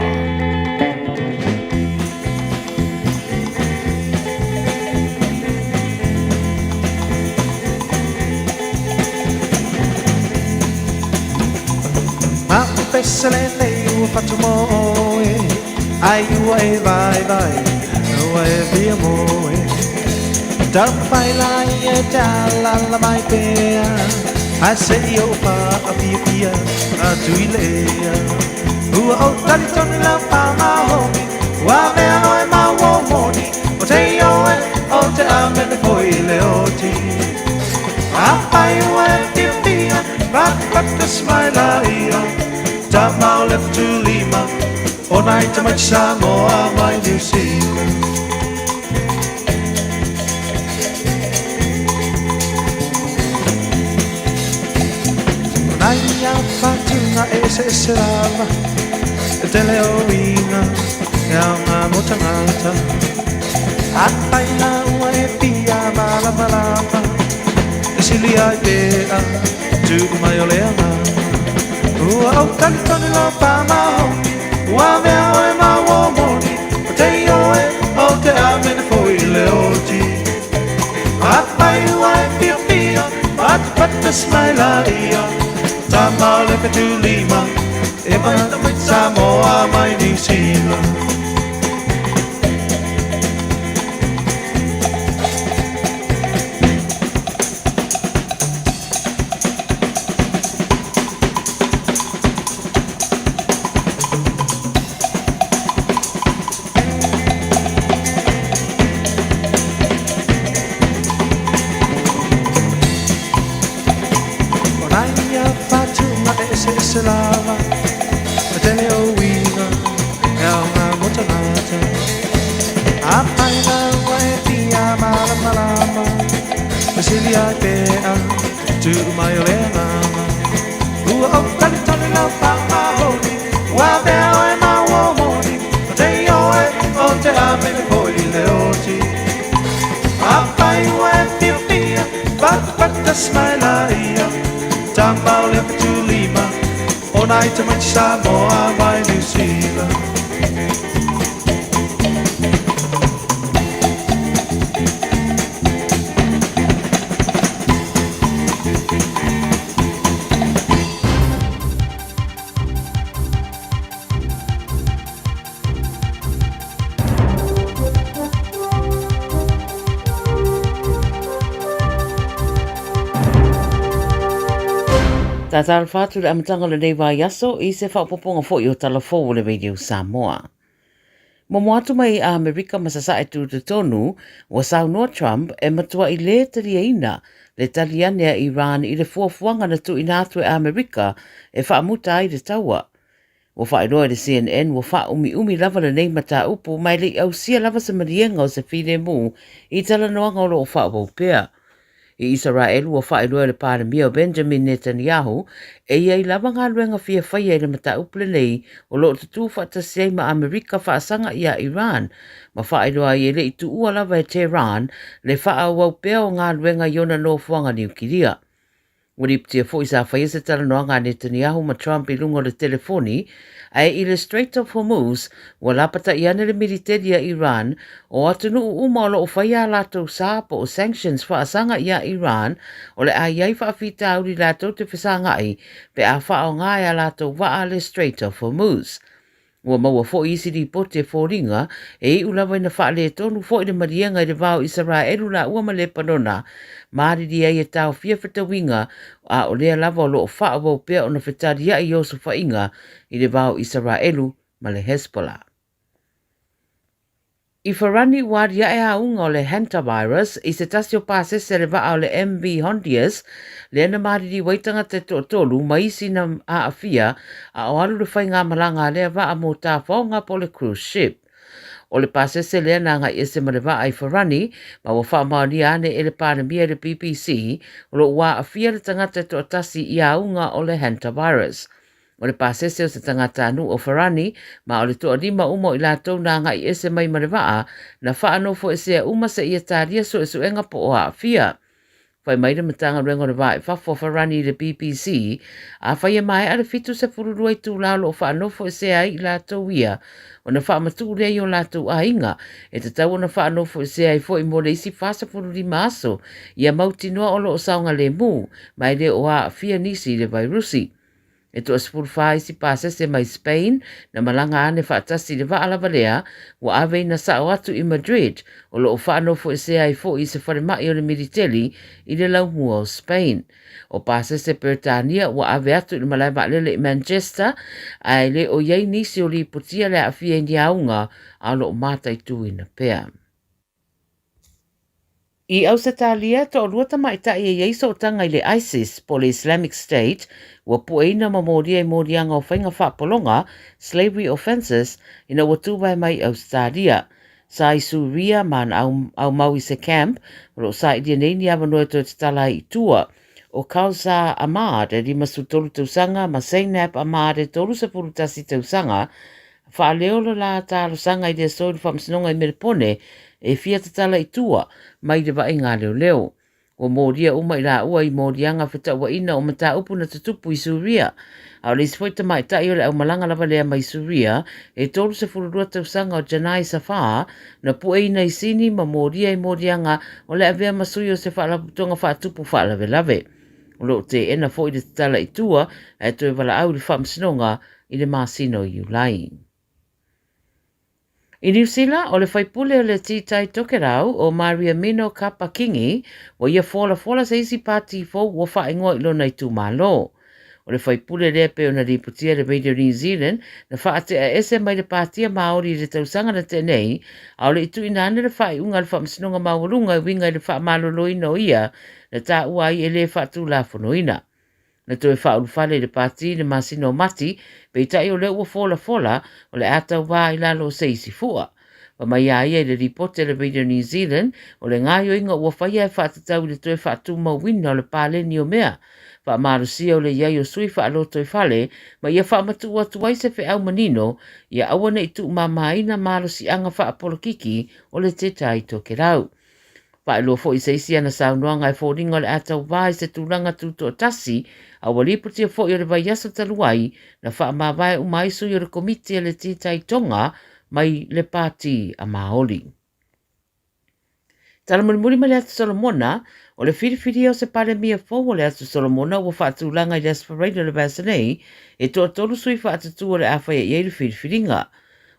Pessalene u fatumoe ai u e vai u e via moe da fai la e la mai pea a se io fa a pia a tu ilea u o tali ton la pa ma ho wa me no e ma wo moni o te io e o te ame ne foi leoti a fai u e pia but the smile io Tamau left to Lima, all night to my Samoa, my New Zealand. Naya Fatuna ese serava, teleoina, yama motanata. Apaina ue pia mala malama, silia idea, tu maioleana. Ua o talitoni la pamao Ua mea oe ma womoni O te ioe o te amene foi leoti Apai ua e pia pia Pata smaila ia Tamau lepe tu lima E mai Samoa mai New Zealand. Selava, atele o winga, elga motanata. Apaina waetia mala malama, Basilia pea, tu mai olena. Ua o kalitani la pama honi, wa bea e ma womoni, te oe o te ame le koi le oti. Apai waetia pia, bat smaila ia, tambau le petulima. O night to much Samoa mai New Zealand. Tā tāra whātu le amatanga le nei wā yaso I se whapoponga fo I o talafou le Radio Samoa. Mo moatu mai a Amerika masasa e tu te tonu, wa saunoa Trump e matua I le taliaina le taliane a Iran I le fuafuanga na tu inatu e Amerika e whaamuta ai le taua. Wa whaeroa le CNN wa wha umi lava le nei mata upu mai le au sia lava sa marienga o se whine mu I talanoanga o lo wha pea. I Israel wa whaeroa le pāramia o Benjamin Netanyahu e iai lava ngā luenga fia whaia I le mata upule nei o lo tutu whatasei ma Amerika whaasanga I a Iran ma whaeroa I le I tu ua lava e Tehran le whaawau pea o ngā luenga iona no fuanga niukiria. Wari ptia fo I sa whaia se tala noa ngā Netanyahu ma Trump I lungo le telefoni ai I le Strait of Hormuz wa lapata I ane le militeria Iran o atunu uma o lo o whaia lato sāpo o sanctions whaasanga I a Iran o le aiai whaafita auri lato te whasangai pe a whao ngai a lato waa le Strait of Hormuz. Ua maua fo isi di pote fōringa e I ulawa ina whaale tonu fo I le marienga I le vau Israelu la ua ma le panona maari di ai e tau fia whetawinga a o lea lava o lo o whaawau pea o na whetaria I osu whainga I le vau Israelu ma le Hezbollah. I wharani waria e aunga o le hantavirus I se tasi o pāsese le vaa o le MV Hondias le ana mariri waitanga te tolu maisi na aafia a o alu le whainga malanga lea vaa mo tā whaonga po le cruise ship. O le pāsese le ana ngai ese ma le vaa I wharani ma wa wha maoni ane e le pānamia le BBC o lo ua afia le tangata to tasi I aunga o le hantavirus. O le pāsese o se tangata anu o wharani, ma o le toa lima umo I lātou nā ngai ese mai marewaa, na whaanofo e sea uma se ia tāria so e suenga po o a whia. Whai mai le matanga rengo le wā e whafo wharani le BBC, a whai e mai ale fitu se fururua I tū lalo o whaanofo e sea I lātou ia, o na whaamatu rei o lātou a inga, e te tau o na whaanofo e sea I fo I mo le isi whasa fururi maaso, ia mauti noa o lo o saunga le mū, mai le o a whia nisi le vairusi. E to asfur fai si pasese mai Spain na malanga ane whaatasi le waalava lea wa ave na sao atu I Madrid o lo o whaanofo e sea I fo I se whare mai o le militeli I le laumua o Spain. O pasese Britania wa ave atu I le malai maalele I Manchester ai le o iei nisi o li putia le a fia I niaunga a lo o mata I tu ina pea. I au se talia to ruata mai ta I eiso o tanga I le ISIS po le Islamic State wa pueina ma moria I morianga o whainga whapolonga slavery offences ina watuwai mai au stadia. Sa I Suria man au mau I se camp ro sa I dienei ni avanoe to te tala I tua o Kausa Ahmad e rima su tolu tausanga ma Zainab Ahmad e tolu sa purutasi tausanga whaaleolo la tālo sanga I le sori whamsinonga I merepone e fia te tala I tua mai le vai ngā leo. O moria uma I la ua I morianga whetaua ina o mata upu na tutupu I Suria. Au le isfoita mai tai o le au malanga lava lea mai Suria e tolu se fururua tausanga o Janai Safar na pue ina I sini ma moria I morianga o le avea masui o se whaalaputonga whaatupu whaalave lave. O lo te ena fo I le tala I tua e toi wala au le whamsinonga i le masino iulai. I New Zealand, o le whaipule o le titai tokerau o Maria Mino Kapakingi, o ia fola se isi pati fo o whaingo ilo nei tu malo. O le whaipule rea pe o na riputia le Radio New Zealand, na whaate a ese mai le patia Māori le tausanga na tenei, au le itu inane le whai unga le whamsinonga maurunga i winga le wha maloloina o ia, na tā uai e le whatu la whanoina. Na toe whaurufale le pati le masino mati, pe tai o le ua fola o le atau wā i lalo se isi fua. Pa mai a ia le ripote le Radio New Zealand, o le ngaio inga ua whaia e whatatau le toe whatu mawina o le pāleni o mea. Wha marusia o le iai o sui wha aloto i whale, ma ia wha matua tuai se whi au manino, ia awana i tu mamaina marusi anga wha apolokiki o le te tai toke rau. Wha ilo fo i seisi ana saunoanga e fōringa o le atau wā i se tūranga tūto o tasi, a waliputia fo i o le vai aso taluai, na wha mawai umaisu i o le komiti e le te tai tonga, mai le pāti a Māori. Tala mulimuri ma le atu Solomona, o le whiriwhiri o se pare mia fō o le atu Solomona ua whaatūlanga i le aspirator le Vasanei, e toa tolu sui whaatatu o le awhai e iei le whiriwhiringa.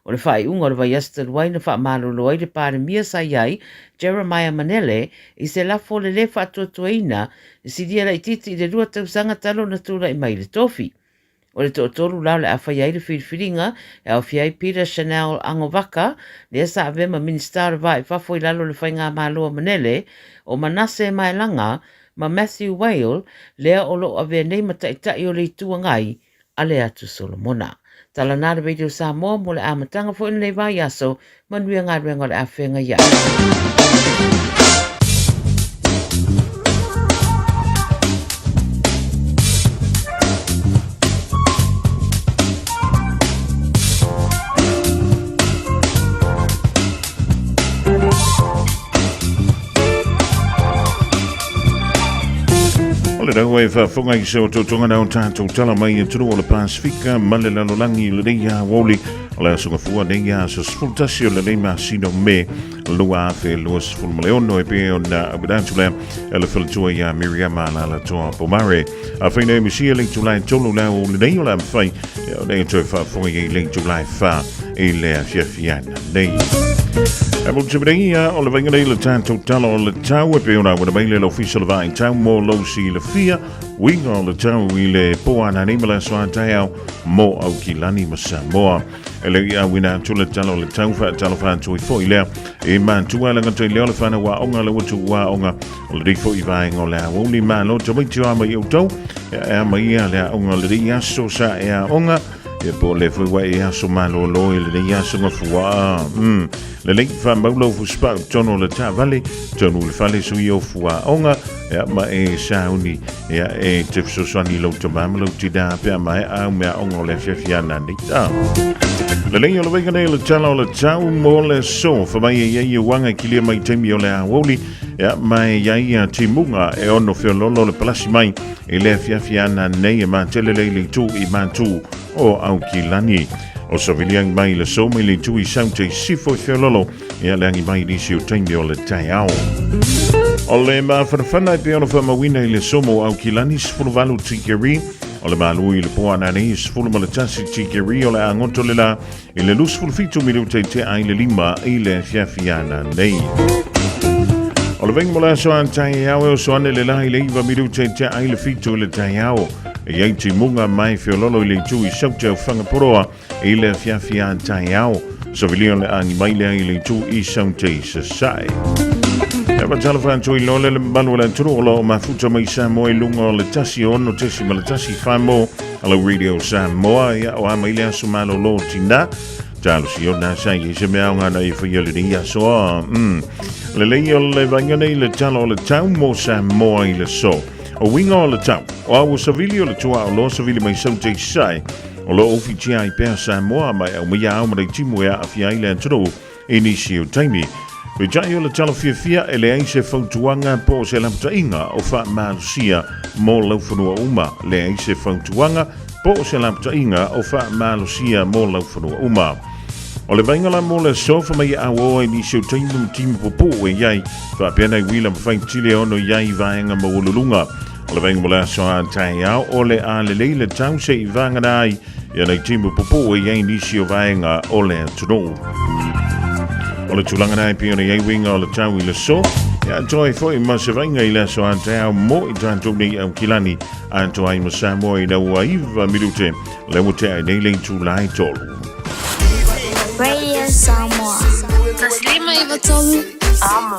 O le whai unga o le vai asta luai na wha malolo ai le pare mia sai ai, Jeremiah Manele, i se lafo le le whaatuatuaina, i sidia la i titi i le rua tausanga talo na tūra i mai le tofi. O le tōtoro lau le awhai ai le whiriwhiringa, e au fiai Peter Chanel Angovaka, le asa avema ministar vai whafo i lalo le whainga maloa Manele, o Manase Maelanga, ma Matthew Whale, lea olo ave nei mataitai o le tuangai, a le atu Solomona. Tala nā le Radio Samoa mo le amatanga fo ina nei vai aso, manuia ngā ruenga le awhenga ia. Le rau e whafunga i se o tōtonga nao tātou tala mai e turu o le Pasifika, ma le lalolangi le rei Aoauli, o le asunga fua rei a sa sfultasi o le rei masino me, lua afe lua sful maleono e pe o na abidantule, e le whalatua i a Miriama la la toa pomare. A whaina e misia le tulai tolu lao o le rei o la mwhai, e o rei toi whafunga i le tulai wha, e le a fiafiana nei. E mo tibreia o le vainga nei le tātou tala o le tau e pe ona wana mai le l'official vai tau mo lo si le fia winga o le tau i le poa na neimala soa tai au mo au ki lani ma Samoa. E le ia wina tula tala o le tau wha tala wha tui fo i lea e mantua langa tui leo le whana wa onga le watu wa onga o le rifo i vai ngō le Aoauli Ma lo te waiti o ama i au tau e ama ia le onga le ri aso sa e a onga e po le fua e aso malo lo e le aso ngafua le lei fa maulo fu spa tono le tavale tono le fale sui o fua onga e ma e sauni e te fsosani lo to mamlo tida pe ma a me onga le fiafiana ni ta le lei o le vega le tala o le tau mo le so fa mai e ye wanga kilia mai temi o le Aoauli e ma e ia timunga e ono fiololo le palasi mai e le fiafiana nei e ma tele le tu i mantu o au ki lani. O saviliang mai le so mai le tui saute sifo fiololo e alangi mai nisi o taimi o le tai au. O le mawhanawhana e pe ono whamawina i le somo au ki lani sifuru walu tikeri o le malu i le poa nane sifuru malatasi tikeri o le angoto le la i le lusfuru fitu minute te ai le lima i le fiafiana nei. O le vengi mola soa tai au e o soane le la i le iwa minute te ai le fitu i le tai au. E iai ti munga mai fiololo i le tui saute au whangaporoa i le fiafia tai au. So vilio le angi mai lea i le tu i saute i sa sai. E wa talawhantu i lole le malu la turu o lo mafuta mai Samoa i lunga o le tasi ono tesi ma le tasi whamo ala Radio Samoa ia o ama i le asu malo lo tina. Talo si o na sai i se mea ngana i whaiole ni asoa. Le lei o le vangane i le talo o le tau mo Samoa i le so. O winga o le tau, o awa savili o le tua o lo savili mai saute sai, o lo ofitia i pēr Samoa mai au mea au marei timu ea a fia ile antoro e nisi o taimi. Pe jai o le talo fia e le aise fautuanga po se lamta inga o wha malusia mo lauwhanua uma. Le aise fautuanga po se lamta inga o wha malusia mo lauwhanua uma. O le vaingala mo le sofa mai awo e nisi o taimi timu popo e iai, wha pēna i wila mawhaitile ono iai vaenga maululunga. O le venga mola soa tai au o le a le leile tau se i vanga nai ia nei timu popo e iai nisi o vaenga o le tunou. O le tulanga nai pia nei winga o le tau i le so, ia toi foi ma se vainga i le so antau mo i tantou nei au kilani anto ai ma Samoa i na ua iwa milute le mo te ai nei le tu lai tolu. Radio Samoa. Taslima iwa tolu. Amo.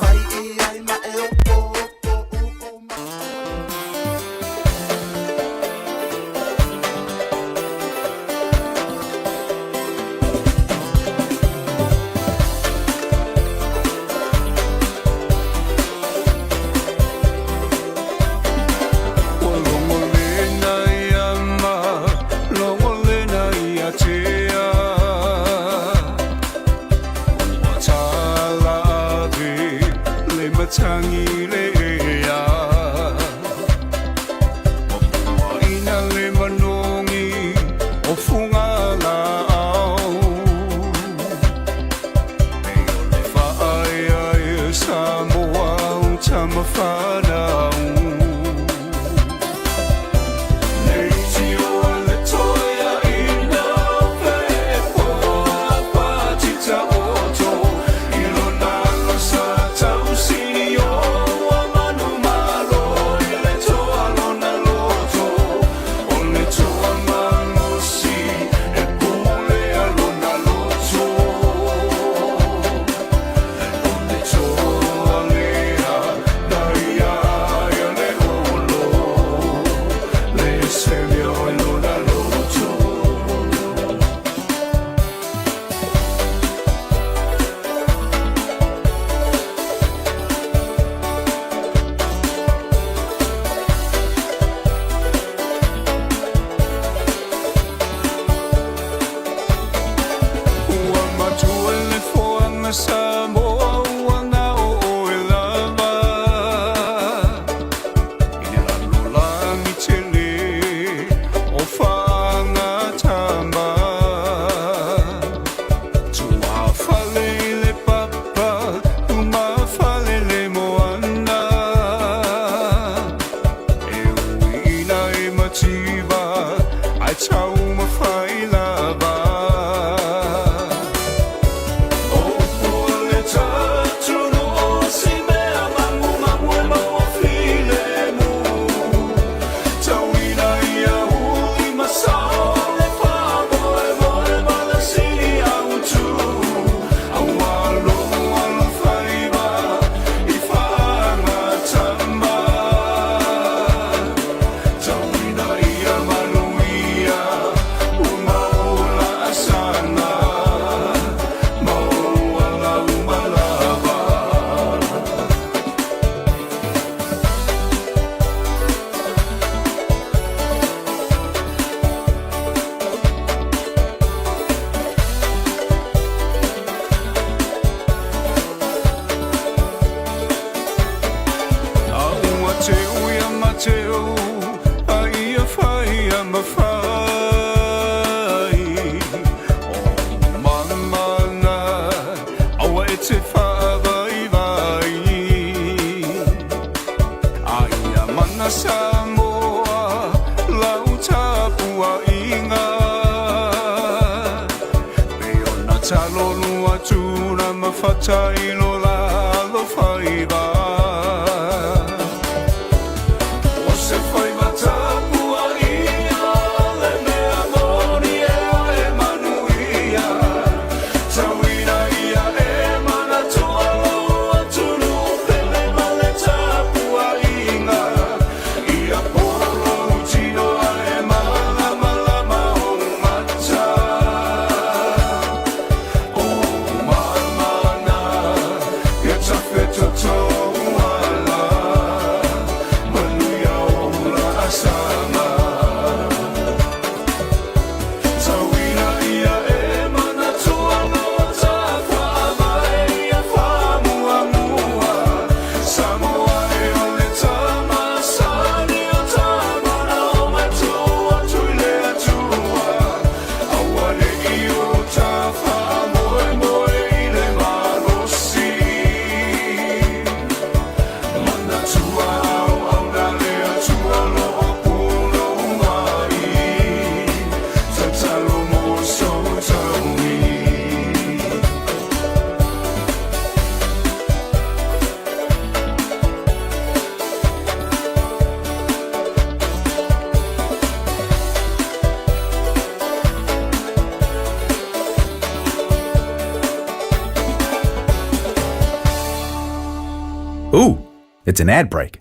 Ooh, it's an ad break.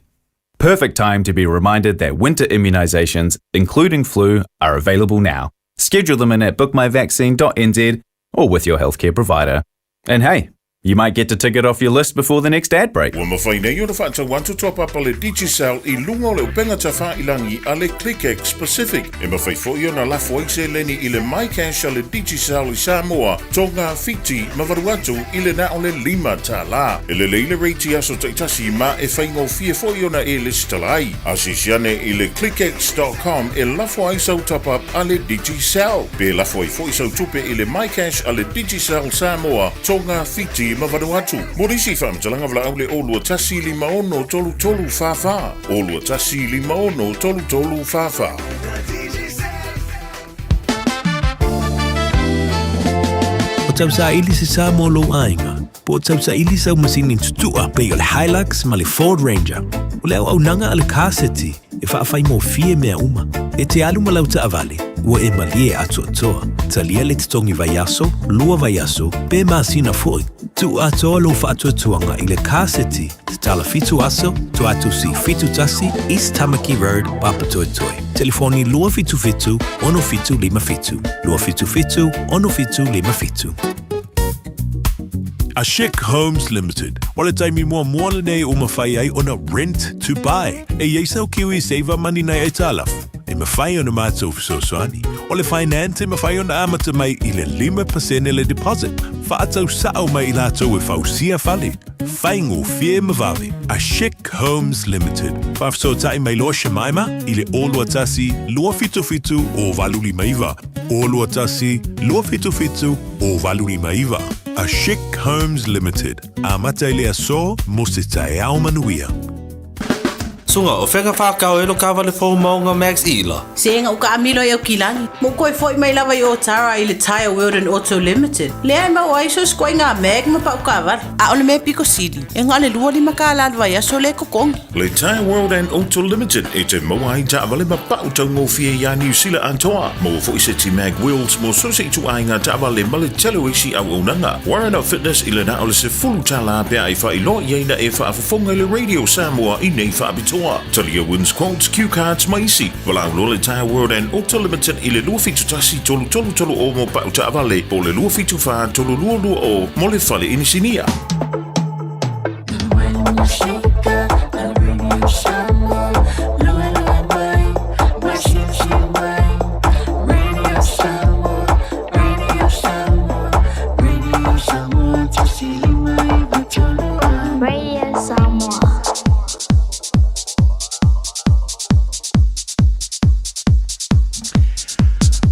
Perfect time to be reminded that winter immunisations, including flu, are available now. Schedule them in at bookmyvaccine.nz or with your healthcare provider. And hey, you might get to tick it off your list before the next ad break. Ua mawhainei o na whaata wantu top up ale Digicel I lunga o le upenga ta whailangi ale ClickX Pacific. E mawhai fwoi o na lafo aise leni I le MyCash ale Digicel I Samoa, tonga fiti mawaruatu I le na o le 5 ta la. E le leile reiti aso taitasi ma e whaingo fie fwoi o na e listalai. Asisiane I le clickx.com e lafo aise top up ale Digicel. Pe lafo ai fwoi sau tupe I le MyCash ale Digicel Samoa, tonga fiti Mavanuatu. Morisi whamtalanga vla aule olua tasi 5 tolu tolu fafa. Olua tasi 5 tolu tolu fafa. O tau sa ili se sa molo ainga. Po tau sa ili sa masini tutua pe o le Hilux ma le Ford Ranger. O le au nanga ale kaseti e whaafai mo fie mea uma. E te alu malau ta avale. Ua e malie atu atoa. Talia le tongi vaiaso, lua vaiaso, pe masina foi. Tu atoa lo whaatuatuanga I le kaseti, te tala fitu aso, tu atu si fitu tasi, East Tamaki Road, Papatoetoe. Telefoni lua fitu fitu, ono fitu lima fitu. Lua fitu fitu, ono fitu lima fitu. Ashik Homes Limited. Wala taimi mua moana nei o mawhai ai ona rent to buy. E yeisau kiwi save money nei e talaf. E mawhai ona mātou fisosoani. O le finance e mawhai ona amata mai I le 5% le deposit. Whaatau sao mai I lātou e whausia whale. Whaingo fie mawawe. Ashik Homes Limited. Whafso tai mai loa Shemaima I le olua tasi lua fitu fitu o valuli maiva. Olua tasi lua fitu fitu o valuli maiva. Ashik Homes Limited. Amata I le aso mo se tae au manuia. Sunga o whenga whakao e lo kawa le fōu maunga Max Ila. Se inga uka amilo e o kilangi. Mo koe foi mai lawa I o Tara I le Tire World and Auto Limited. Le ai mau aiso skoi ngā meg ma pa uka avar. A ole me piko sidi. E ngā le lua lima ka alalwa ia so le kokongi. Le Tire World and Auto Limited e te maua I ta avale ma pa utau ngō fie ia New Zealand antoa. Mo fo I se ti mag wheels mo so se tu ai ngā ta avale ma le telo isi au unanga. Warren Up Fitness I le na ole se fulu tala pia I wha I lo ieina e wha afafonga le Radio Samoa I nei wha abitoa. Talia wins quotes, cue cards, maisi. Walau lo le Tire World and Auto Limited I le lua fitu tasi tolu tolu tolu o mo pa uta avale. Po le lua fitu wha tolu lua lua o mo le whale inisinia.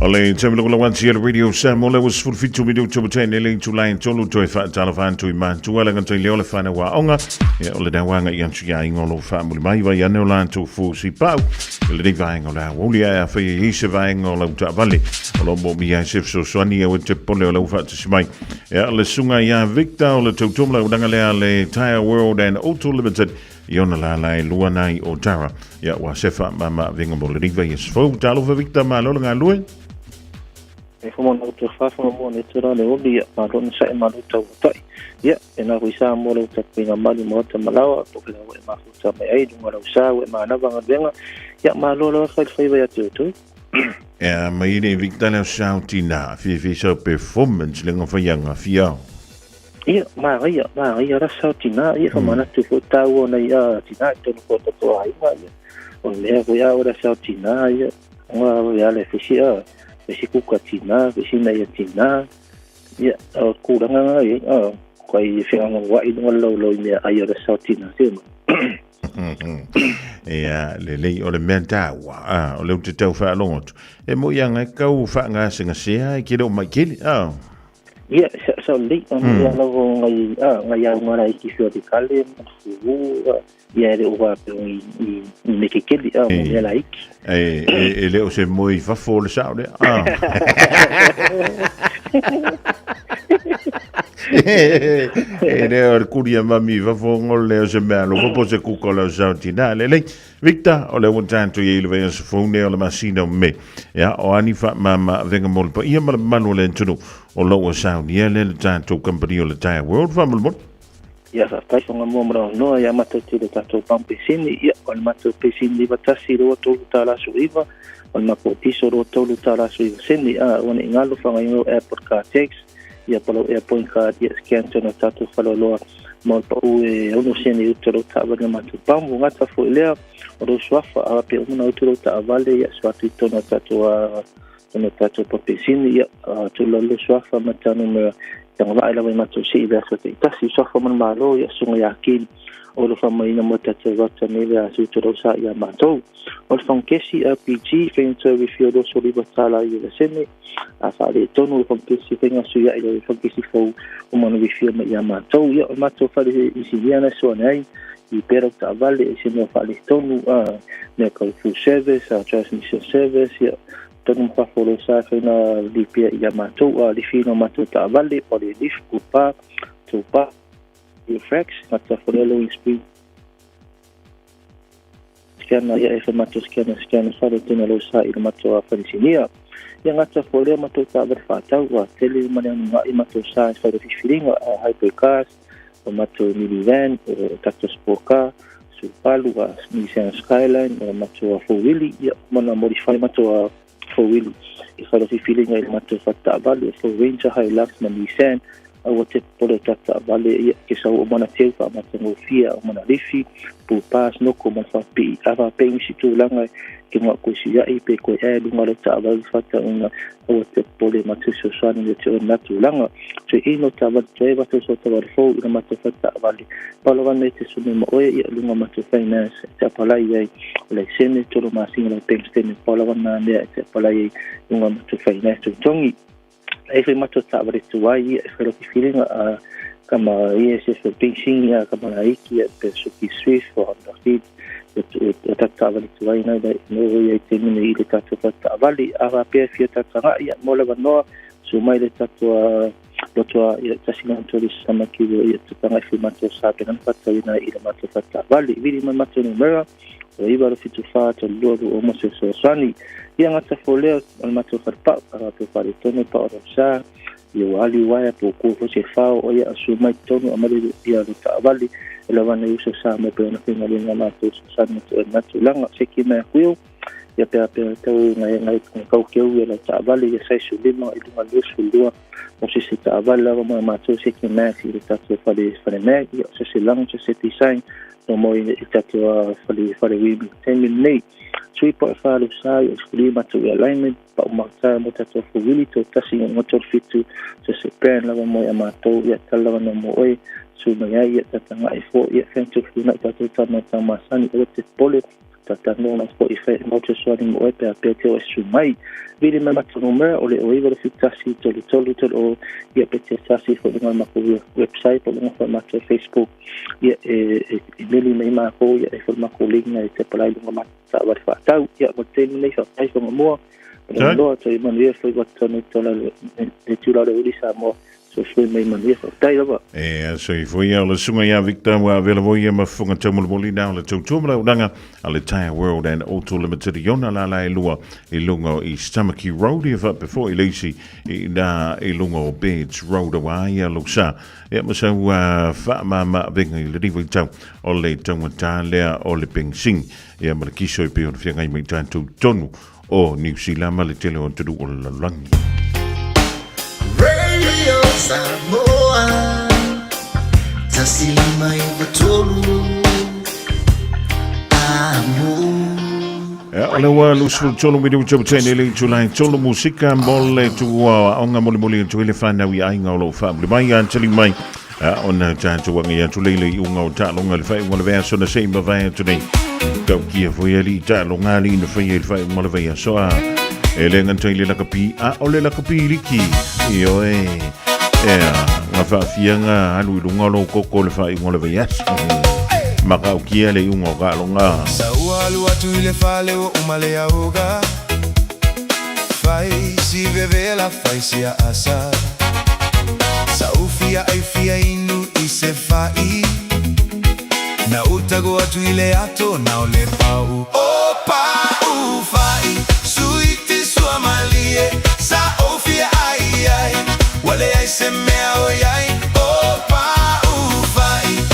Ale tamilo la wanti ala Radio Samoa le was full fitu mi to obtain le to line tolu to fa talafan to man to wala nganto le fana wa onga ya ole da wanga yan tu ya ingolo family mai va ya no lan to fu si pau le dik va ngola woli ya fa yi se va ngola ta vale lo mo mi ya se so swani ya te pole lo fa te mai ya le sunga ya Victor le to tomla udanga le Tire World and Auto Limited Iona la lai lua nai o Tara ya wa sefa mama vinga mo le dik va yes fo talo va Victor ma lo nga lui e fo mo to fa fo mo ne tura le obi ma ron sa ma lo tau tai ya e na kuisa mo lo ta pinga mali mo ta malawa to ke o ma fu ta mai ai dunga lo sa o ma na vanga venga ya ma lo fa ya tu ja mai ne Victor le sautina fi so performance le ngofa yanga fia ia ma ia ra sautina ia fa mana tu fo ta o na ia tina to ko to ai ma o le ko ya ora sautina ia wa ya le fisia si kuka tina, si na ia tina, ia kuranga ai, kai whenga wa I nunga lau mea ai ora sau tina, te ma. Ia, le o le mea tawa, o leu te tau wha alongotu. E mo ianga kau wha ngā singa sea, e kira o mai kili, Ia, sa lei, ia lau ngai au ngara I ki whio te kale, ia ere uwa pe I meke keli, mo mea la iki. E leo se moi whafo le sao le, E leo ar kuria mami whafo ngol leo se mea lo popo se kuko leo sao tina, le Victor, o leo tanto i le vea se fone o le masina o me, ia, o ani wha mama venga mol pa ia mala manu le tunu, o loa sao ni ele le tanto company o le Tire World, wha mala mol? ia faapaifogamua ma laonoa ia matautu le tatou pampesini ia o le matou pesini livatasi loa tolu talasuiva o le mapotiso loa tolu talasuiva seni ua neʻigalo fagaigo airport car tax ia palau airpoint card ia scan tona tatou faloloa ma o paʻu e ono seni utu lou taʻavali o matou pamu gata foʻi lea o lou suafa a pe una utu lou taʻavale ia suatu i tona tatou pampesini ia tulalo suafa ma tanu mea yang vai la mai matou si ia so te tasi suafa man malo ia sunga yakin o lo famaina mo tatou rata nele a sutu sa ia matou o le fankesi RPG fenso review do soliva tala ia le sene a fale tonu o fankesi fenga suia ia le fankesi fo o manu review ma ia matou ia o matou fale isiliana so nei i pero ta vale e se no fale tonu me ka full service transmission service ia tonu pa folo sa fena lipia ia matou li fino matou ta vale o le lif kupa tupa reflex mata folelo in speed scanner ia e matou scanner fale tena lo sa i matou a fansinia ia ngata fole matou ta vale fatau wa tele mane ngai matou sa fale filinga hypercars o matou minivan o tatou sport car Subaru a Nissan Skyline o matou a four-wheel ia mana modify matou a four-wheel i falo filinga i matou fata vale o Ranger Hilux ma Nissan o te pole tata vale ia ke sa o mana teu fa matou fia o mana lifi pu pas no como fa pi ava pe si tu langa ke mo ko si ia pe ko e lu mala ta vale fata una o te pole matou so sani le te na tu langa te ino ta vale te va so ta vale fo ina matou fata vale palo vane te so mo o ia lu matou finance te pala ia le sene to lo masinga le pengstene palo vana ne te pala ia lu matou finance tongi e foi matou ta vale tu ai e foi que feeling kama ia se foi pensing ia kama iki pe so ki swift for underfeed e ta vale tu ai na no ia te mini ile ta vale ava pe fia ta ia mola vano su mai le ta Dotua ia tasina tulis sama kiwo ia tutanga fi matou sa pe nan fata ina ile matou fata vale vili man matou numera o iba fitu fa to lodo o mo se sani ia ngata folea al matou farpa para pe pare tono pa o sa ia ali waya po ko se fa o ia asuma tono amali ia ta vale ela vana usa sa mo pe na finga linga matou sa matou langa se ki me kuio ia pe tau ngai kau keu ia ta vale ia sai sulima i lunga lusulua o se ta vale ma matou se ki me si ta fale me ia se langa se design no mo i tatua fale wibi 10 minute sui po fa lu sai skuli matou alignment pa o mata mo tatua fuili to tasi motor fitu se pen la mo ia matou ia tala no mo oi su mai ia tatanga i fo ia fentu fina tatua tama sani o te pole tatano na po i fe motor soni mo e pe te o su mai vile ma matou numero o le o iva fitasi tolu o ia pe te tasi fo le ma ko website o le matou Facebook ia meli mai ma ko ia e forma ko linga e te palai lunga ma sa va fa tau ia mo te nei fa ai fo mo no to i mania foi got tonu tola e tula le ulisa mo so foi mai mania fa tai lava so i foi ala sunga ia Victor wa vela voia ma funga tamu boli down le tumula udanga ale Tire World and Auto Limited yona la la lua I lunga I Stamaki Road if up before I lazy na I lunga Beds Road away ia lusa ia masa fa ma benga le divo tau o le tangata lea o le pengsing ia ma kiso I pe on fianga I mai tantu tonu o New Zealand ma le tele on tudu o la langi Radio Samoa Tasima Ivatolu ole wa lusul tolo mi du tene le July tolo musika mole tu onga mole tu le fana wi ainga lo family mai antali mai ona tanto wa ngia tu le unga o ta longa le fai ngole verso na sei ma vai tu nei kau kia foi ali ta longa li no fai el fai ngole vai so ele ngantai le la kapi ole la kapi liki io nga fa fianga alu lunga lo koko le fai ngole vai maka ukia le unga ga longa Saua lu atu le fale o umale auga Fai si vevela fai si asa Saufia ai fia inu I se fai Na utago atu ile ato na ole pau Opa u fai Suiti sua malie Saufia ai ai Wale ai se mea o ai Opa u fai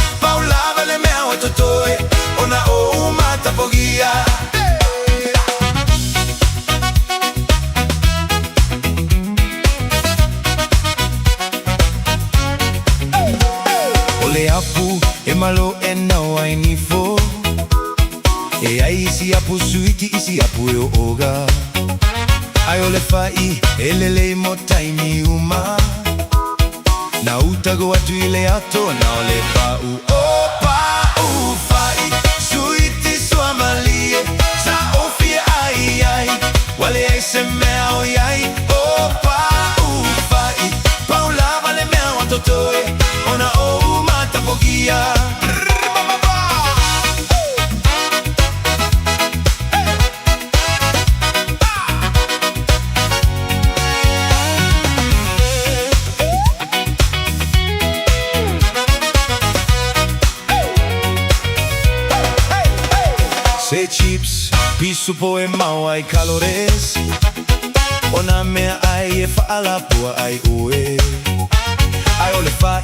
E malo e nau ai ni fo E ai isi apu suiti isi apu e o oga Ai ole fai e lele mo taimi uma Na utago atu i le ato na ole pau O pau fai suiti sua malie Sa ofie ai ai Wale ai se mea o iai O pau fai Pau lava le mea o totoe Ona o mata pogia Se chips, pisu po e mau ai calores Ona mea ai e faala pua ai ue Ai ole fai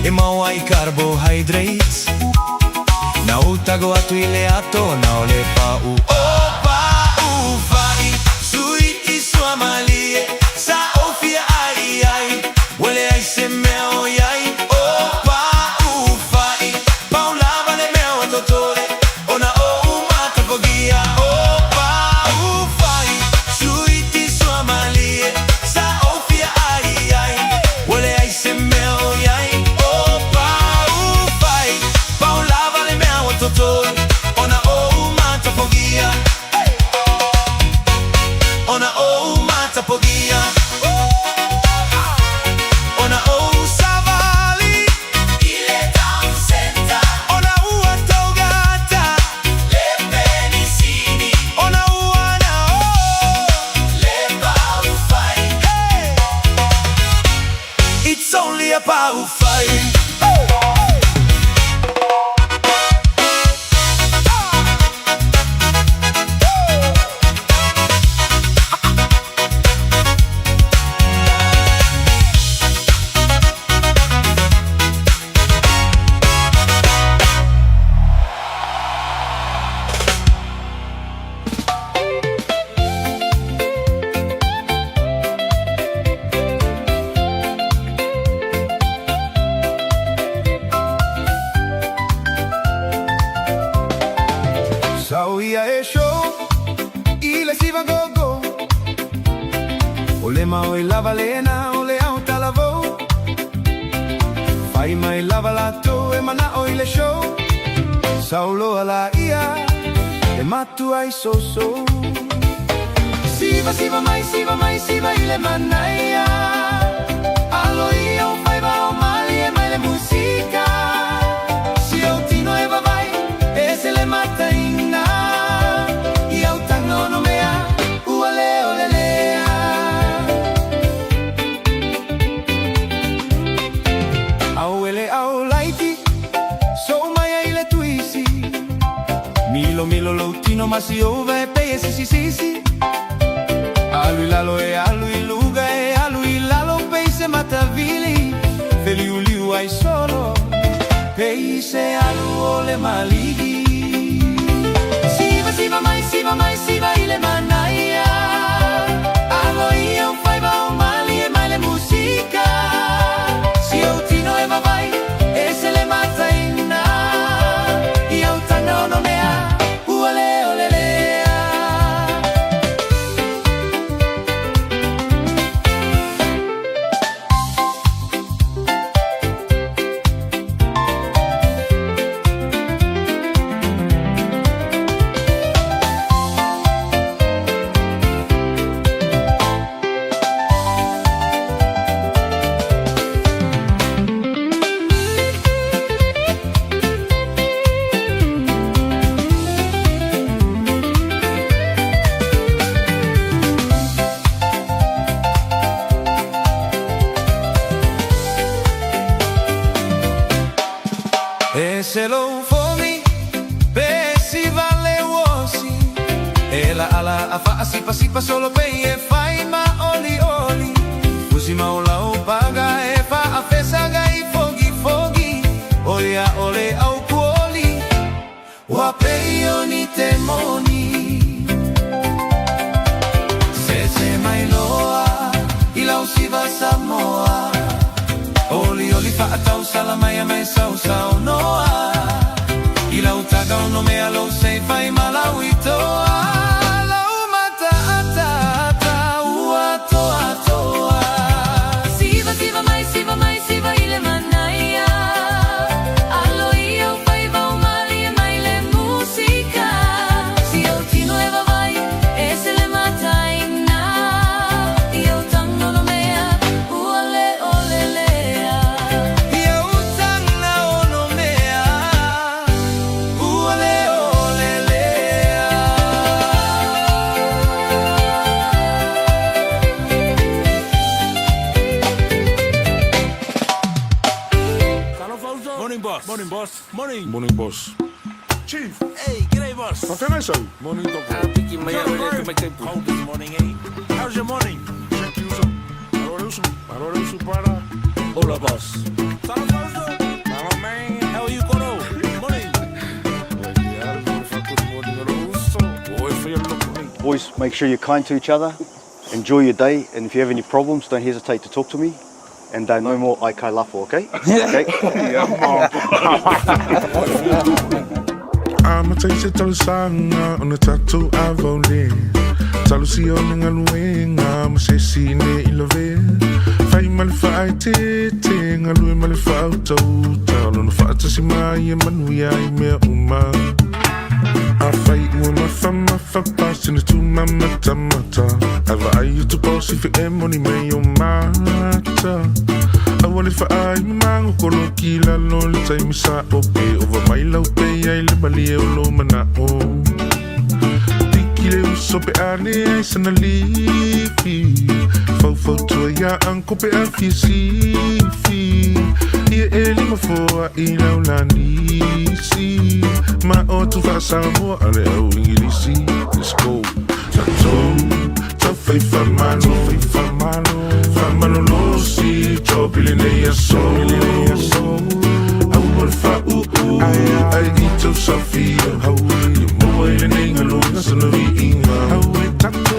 e mau ai carbohydrates Na utago atu i le ato na ole pau O pau fai suiti sua malie Sa ofia ai ai Wele ai se mea o iai O pau fai Pau lava le mea o totore Ona o Pogia, o pau fai suiti sua malie Sa ofia ai ai Wale ai se mea o iai O pau fai Pau lava le mea o totoi Ona o mata pogia Ona o mata pogia Ona o savali Ile down center Ona ua taugata Le penisini Ona ua na o Le pau fai Hey It's only a pau fai Sauia e show Ile siva gogo Ole mau e lava lena Ole au talavo Fai mai lava lato E mana o ile show Saulo ala ia E matu ai so so Siva siva ile manaia Alo ia o fai va o mali E mai le musica Si o tino e va vai E se le mata inna I au tango no mea Ua leo le lea Au ele au laiti So mai ai le tuisi Milo lo tino masi ove E peye si Alu i lalo e alu i luga E alu i lalo pei se matavili Feliu liu ai solo Pei se alu o le maligi Siva mai siva ile manaia Alo ia un fai va o mali E mai le musica Si o tino e va vai E se le mata inna I au tano no mea Ua leo le lea E se lo fomi Pe si vale uosi E la ala a fa sipa solo pe e fai ma oli oli Fusi ma o la o paga e fa a fesa gai fogi Olia ole au kuoli Wa pe oni temoni Se mai loa Ila usi va Samoa Oli fa atau salamaya mai sau noa kau no mea lo sei fai malauito lau mata ata ua toa toa. Siva siva mai siva ile manaya. Alo io fai va umali e mai le musica. Si o ti nueva vai e se le mata inna. Io tango no mea uale ole lea. Io tango no mea uale ole lea. Morning, boss. Morning, boss. Morning. Morning, boss. Chief. Hey, g'day, boss. What can I say? Morning, Doc. Piki mai ore to make the cold this morning, eh? How's your morning? Check you some. Aroreusu para. Hola, boss. Hello, man. How are you, Kono? Morning. Boys, make sure you're kind to each other. Enjoy your day, and if you have any problems, don't hesitate to talk to me. And no more ai kai lafo, okay? Okay? I'ma take you to the song on the tattoo Aoauli. Talu si o ninga luenga, ma se si ne ilove. Fai mali fai te ngalui mali fai tau. Talu no fai tasi mai e manuia I mea uma. I fight with my pass in the two mata. Ava ai tu posi fi e moni me o mata. I want it for I mango kolo kila no le tai misa o pe over my lau pe ai le bali e o lo mana o. Tikile uso pe ane ai sana lifi. Fau tua ya anko pe a fi. Ia e lima foa I lau la nisi. Ma o tu fa Samoa ale au ingilisi. Let's go. Ta fai fa malo lo si chopili ne ya so. Au por fa ai ito Sofia. Au mo ile ne ngalo na sana vi inga. Au tato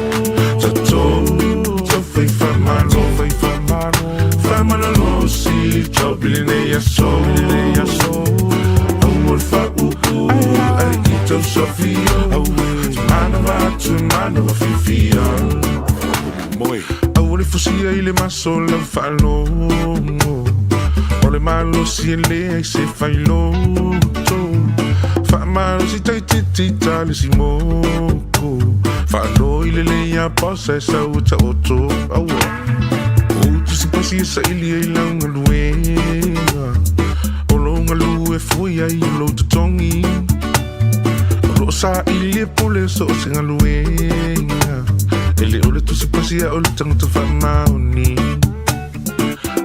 ta fai fa malo lo si chopili ne ya so. Au por fa ai ito Sofia. Au mana va fifia. Moi. Aure fusia ile maso la falo. Ole malo si le se failo. Fa malo si tai tali si moko. Falo ile le ya posa sa uta oto. Awa. O tu si pasi sa ile ile ngaluenga. Olo ngalu e foi ai lo tongi. Sa ili pole so singa luenga. Ele ole tu si pasia ole tango tu fa mauni.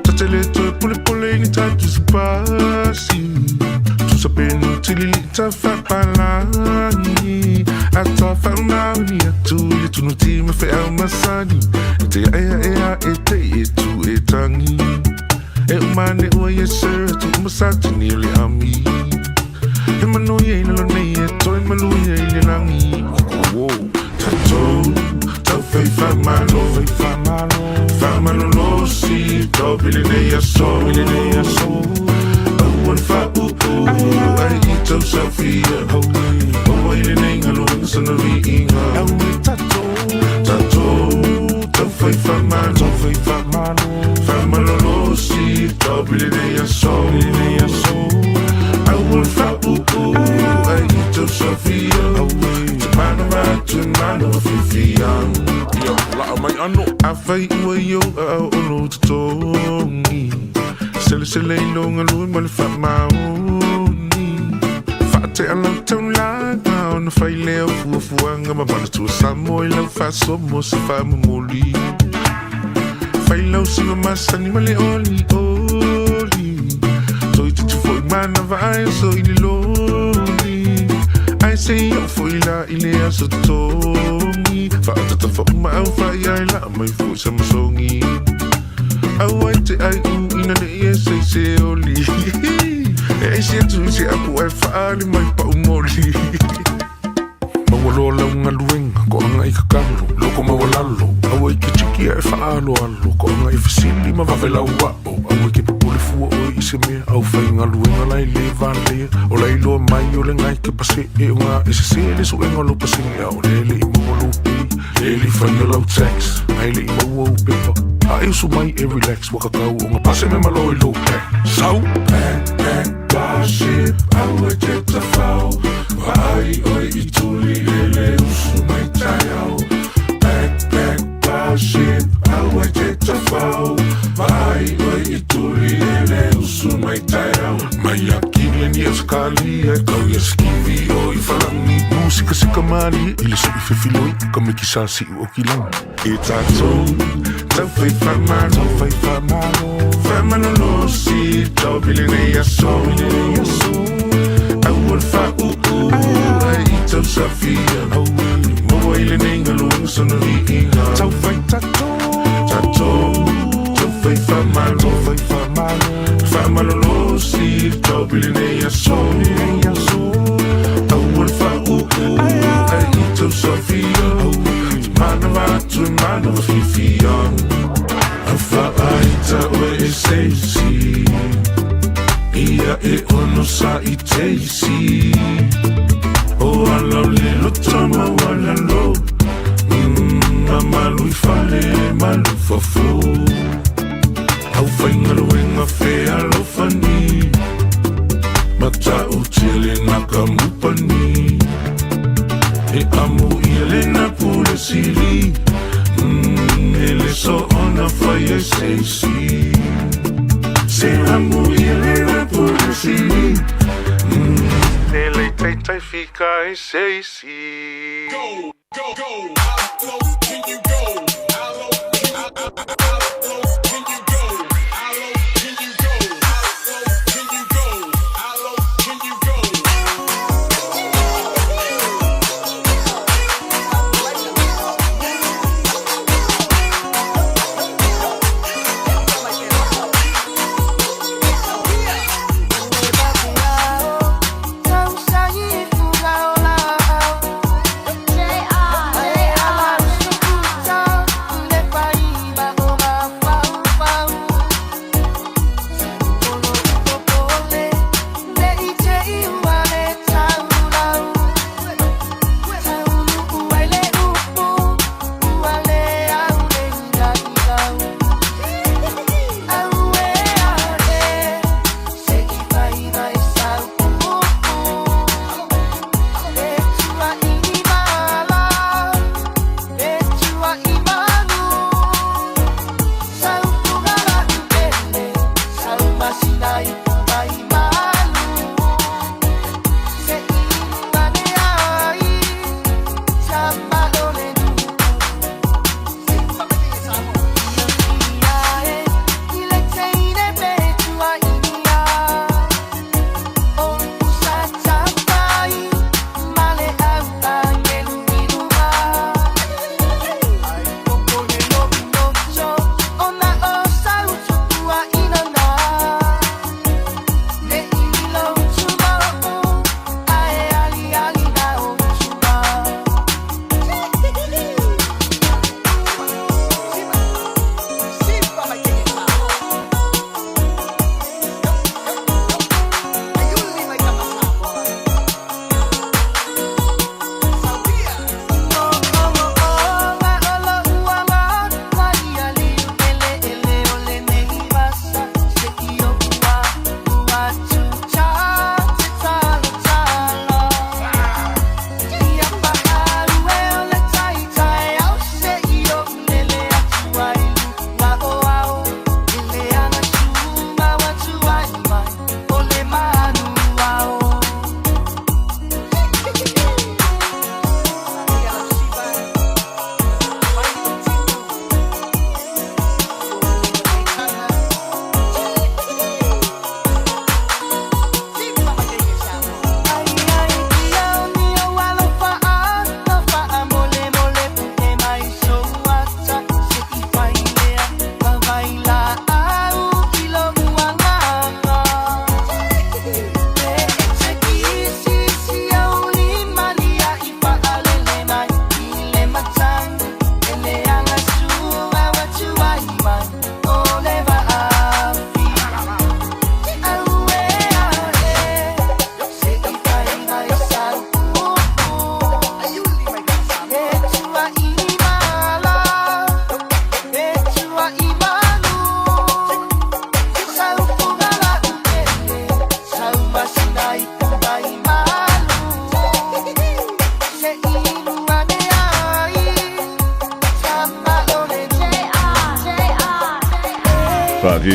Tatele to pole ni tatu si pasi. Tu sapenu tili ta fa palani. Ata fa mauni atu ili tu no ti me fe au masani. Te ea e tu e tangi. E umane ua yesera tu umasati ni ole ami. E manu ye ina lo nei e toi manu ye ina langi. Wow. Ta fai fa malo lo si. Topili ne ya so. Au fa ai ito Sofia. Au ile ne ngalo na sana vi inga. Au tato ta fai fa malo lo si. Topili ne ya so. I will follow I ito Sofia. Mana fifia. Yo, la mai ano. A fai ua yo a ono tutongi. Sele longa lui mali fa maoni. Fa te alau tau langa. Ona fai leo fuanga. Ma mana tu Samoa lau fa somo se fa mamoli. Fai lau si masani male oli. Mana vai so ili loni. I say yo foi la ile aso tongi. Fa tata fa uma au fa ia la mai fu sama songi. Au ai te ai ina ne ia se oli. E se tu se apu ai fa ali mai pa umoli. Mawalo unga luenga ko anga I kakalo. Loko mawalalo. Au ai ke chiki ai fa alo. Ko anga I fasili ma vavela uao. Au ai ke papule fua oi se mea au whainga luenga lai le vālea o lai loa mai o le ngai ke pase e o ngā e se le so enga lo pasinga o le I mo lupi le li whainga lau tax ai le I mo au pepa a e so mai e relax waka kau o ngā pase me malo I low pack sau pack ship au e te ta whao vai oi I tuli le usu mai tai au pack ship au e te ta whao vai oi I tuli le usu mai tai au mai a kile ni a skali e kau ia skivi o I whalangi musika sika mali I le sui whiwhiloi ka me ki sasi o ki langi e tātou tau whai whamano whamano lo si tau bile nei a so au al wha ai I tau sawhia au mo I le nei ngaluang sono I inga tau whai tātou fai whamano lo si tau bile nei a so au al wha ai I tau sawhia au mana watu mana whiwhia a whaaita o e seisi ia e ono sa I teisi o alau lelo tama wala lo a malu I whale malu fafo au whainga luenga whea lo whani mata utile naka mupani e amu ia le na pule sili ele so ona whai e seisi se amu ia le na pule sili ele teitai fika e seisi How low can you go? How low can you go? How low can you go? How low can you go? How low can you go?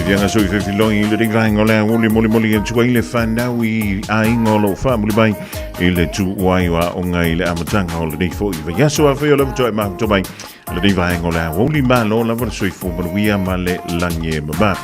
Vianga soi fe filoi le ringainga le Aouli moli e tua ile whanau I ainga o lo whamuli bai I le tu waiwa o ngai le amatanga o le nei fo I wa yaso a wheo lewa toi mahuto bai le ringainga le Aouli Ma lo lava soi fo manuia ma le langie mama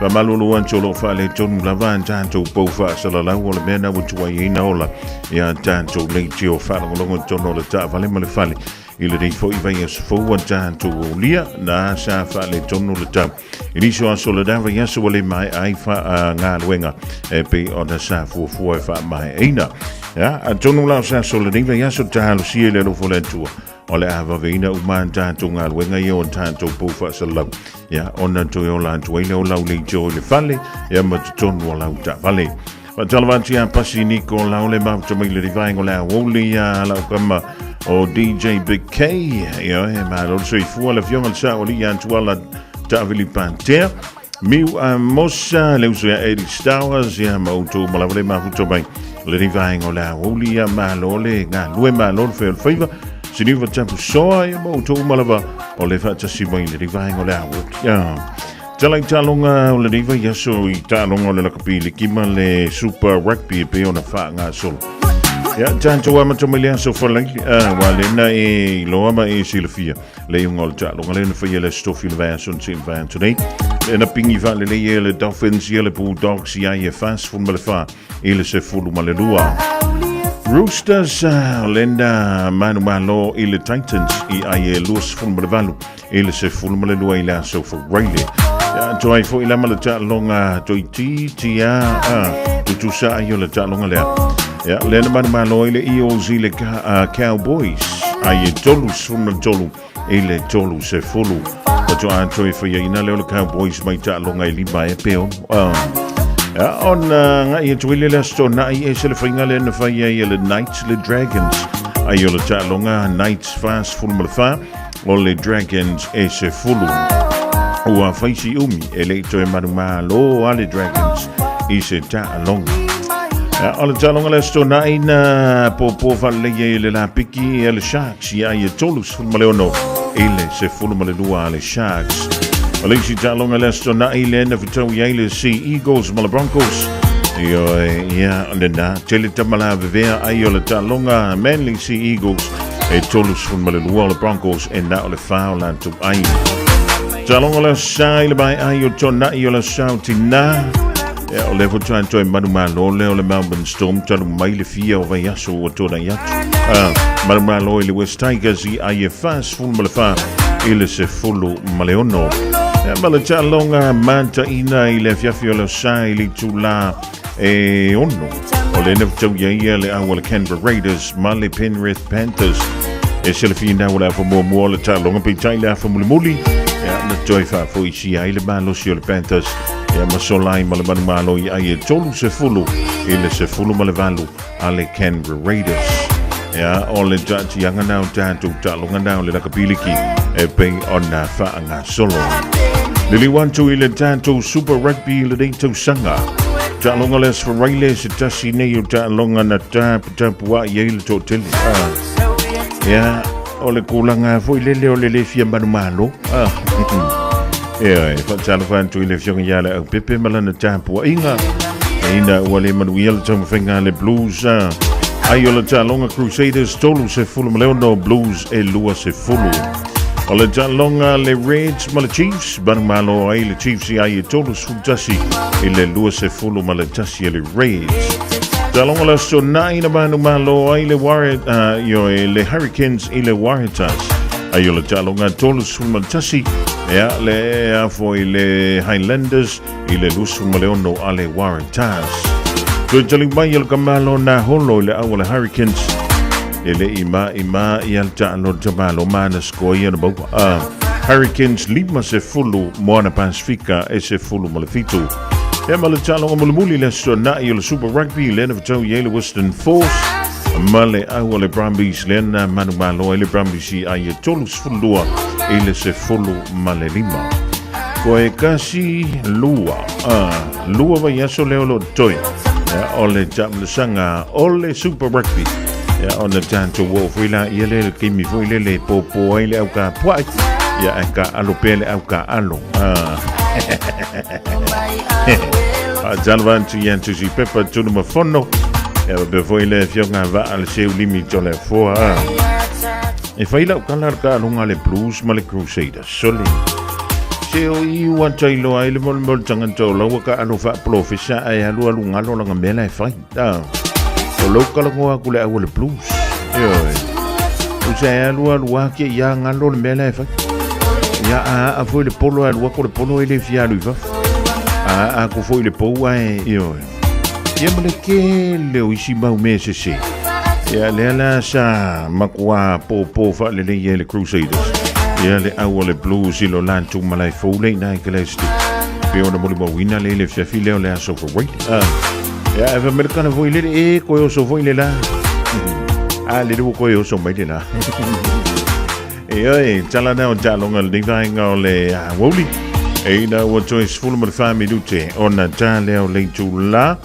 Wa malolo ancho lo fa le tonu lava an tanto poufa salalau o le mena o tua ina ola ia tanto le tio whanau tono le ta vale ma le fale I le rei fo I vai as fo an tanto o lia na sa fa le tono le ta Iniso a soledava yaso wale mai ai fa ngā luenga e pe o na sa fo e fa mai eina ya a tono la sa soledava yaso talo si le lo folentua o le ava veina u man tanto ngā luenga I o tanto poufa salalau ya ona to o la to ile o la le jo le fale ya ma tono la uta vale pa talvanti a pasi ko la ole ma to mai le rivaingo la Aouli la kama o DJ Big K ya e ma lo so I fu la fiona sa o li antuala Davili Panter miu a mosa le uso ya 80 stars ya ma auto malavale ma futo bai le rivaingo la Aouli ma lo le nga lue ma lo fe favor siniva tapu soa ya ma auto malava o le fa tasi mai le rivaingo la Aouli ya Talai talonga o le riva yaso I talonga o le lakapili kima le Super Rugby pe ona wha ngā solo. Ya, tanto wa matamilea so for like wale na e loa ma e silafia. Le unga o le talonga le na whaia le stofi le vason sin van today. Le na pingi va le le Dolphins le Bulldogs I e fast fun ma le wha e le se fulu ma le lua. Roosters lenda manu malo I le Titans I e luas fun ma le valu e le se fulu ma le lua I le aso for Rayleigh. Toi fo ila mala ta longa toi ti tu sa yo la ta longa le ya le na man malo ile Eagles ile Cowboys ai tolus from tolu ile tolu se fulu to antoi fo ina le Cowboys mai ta longa ile mai peo ya on nga ye twile la sto na ye se le finga le na fa ye le Knights le Dragons ai yo la ta longa Knights fast full malfa o le Dragons e se fulu Ua faisi umi e le to e maruma lo ale Dragons I se ta alonga. Ala ta alonga le sto na ina po vale ye le la piki e le Sharks ia ye tolus maleono ele se fulu male lua ale Sharks. Ala si ta alonga le sto na ile na vitau ye le Sea Eagles male Broncos. Io ia na tele ta mala vea ayo le ta alonga Manly Sea Eagles e tolus male lua le Broncos e na le foul and to ai. Talonga la sai le bai ayo tona I la sauti na e o levo tanto e manu malo le o le Melbourne Storm talu mai le fia o vai aso o tona yatu manu malo le West Tigers I ai fast full malefa ile se fulu maleono ma le talonga manta ina I le fiafio la sai li tula e ono o le nefto ia le awa le Canberra Raiders ma le Penrith Panthers e se le fina wala fa mo le talonga pe taila fa muli na toi fa fo isi ai le malo si o le Panthers ya masolai ma le manu malo I ai tolu se fulu ile se fulu ma le valu ale Canberra Raiders ya o le tati anga nau tantu talonga nau le nakapiliki e pe ona fa anga solo Lili wantu ile tantu Super Rugby le deito sanga talonga les for Rayleigh se tasi nei o talonga na tapua ye le toteli ya o le kulanga foi lele o le fia manu malo fa tala fantu ile fionga yale au pepe malana tapu inga ina wale manu yele tama whenga le Blues ai o le talonga Crusaders tolu se fulu maleono Blues e lua se fulu o le talonga le Reds ma le Chiefs manu malo ai le Chiefs ai tolu sutasi ile lua se fulu ma le tasi le Reds Talonga la sto naina manu malo ai le Warriors yo le Hurricanes I le Waratahs ai le talonga tolu suma tasi ya le afo le Highlanders I le lusu maleono ale Waratahs to tali mai el kamalo na holo le awale Hurricanes ele ima il talo tamalo mana skoia no Hurricanes lima se fulu moana Pacifica e se fulu malefitu E ma le talonga mulimuli le so na I le Super Rugby le na vitau ye le Western Force ma le aua le Brumbies le na manu malo le Brumbies I ai tolus fulua I le se fulu ma le lima ko e kasi lua va yaso leo lo toi o le tamsanga o le Super Rugby on the tanto wo fuila ile kimi fuile le popo ile au ka puai ya ka alopele au ka alo Jalvan tu yan tu si pepa tu no mafono. E be foi le fionga va al seu limite le foa. E fai la kala ka lunga le blues ma le crusaders. Soli. Seu I wan tailo ai le mol tangan to lo ka anu fa profesa ai alu ngalo nga mela e fai. Da. O lo kala ko ku le au le blues. Yo. O se alu ke ya ngalo le mela e fai. Ya a foi le polo alu ko le polo ele fia lu va. A ko foi le po ai yo. Ia mele ke le isi mau me se se. Ia le ala sa makua po fa le le crusaders. Ia le au le blues ilo lantu malai fole na ke le sti. Pe ona mo wina le fiafi le le aso ko wait. Ia eva merkana voi le e ko yo so voi le la. Le ko yo so mai le la. E tala na o jalonga le vai ngole Aoauli. E na o choice full of family te ona tale o le tula.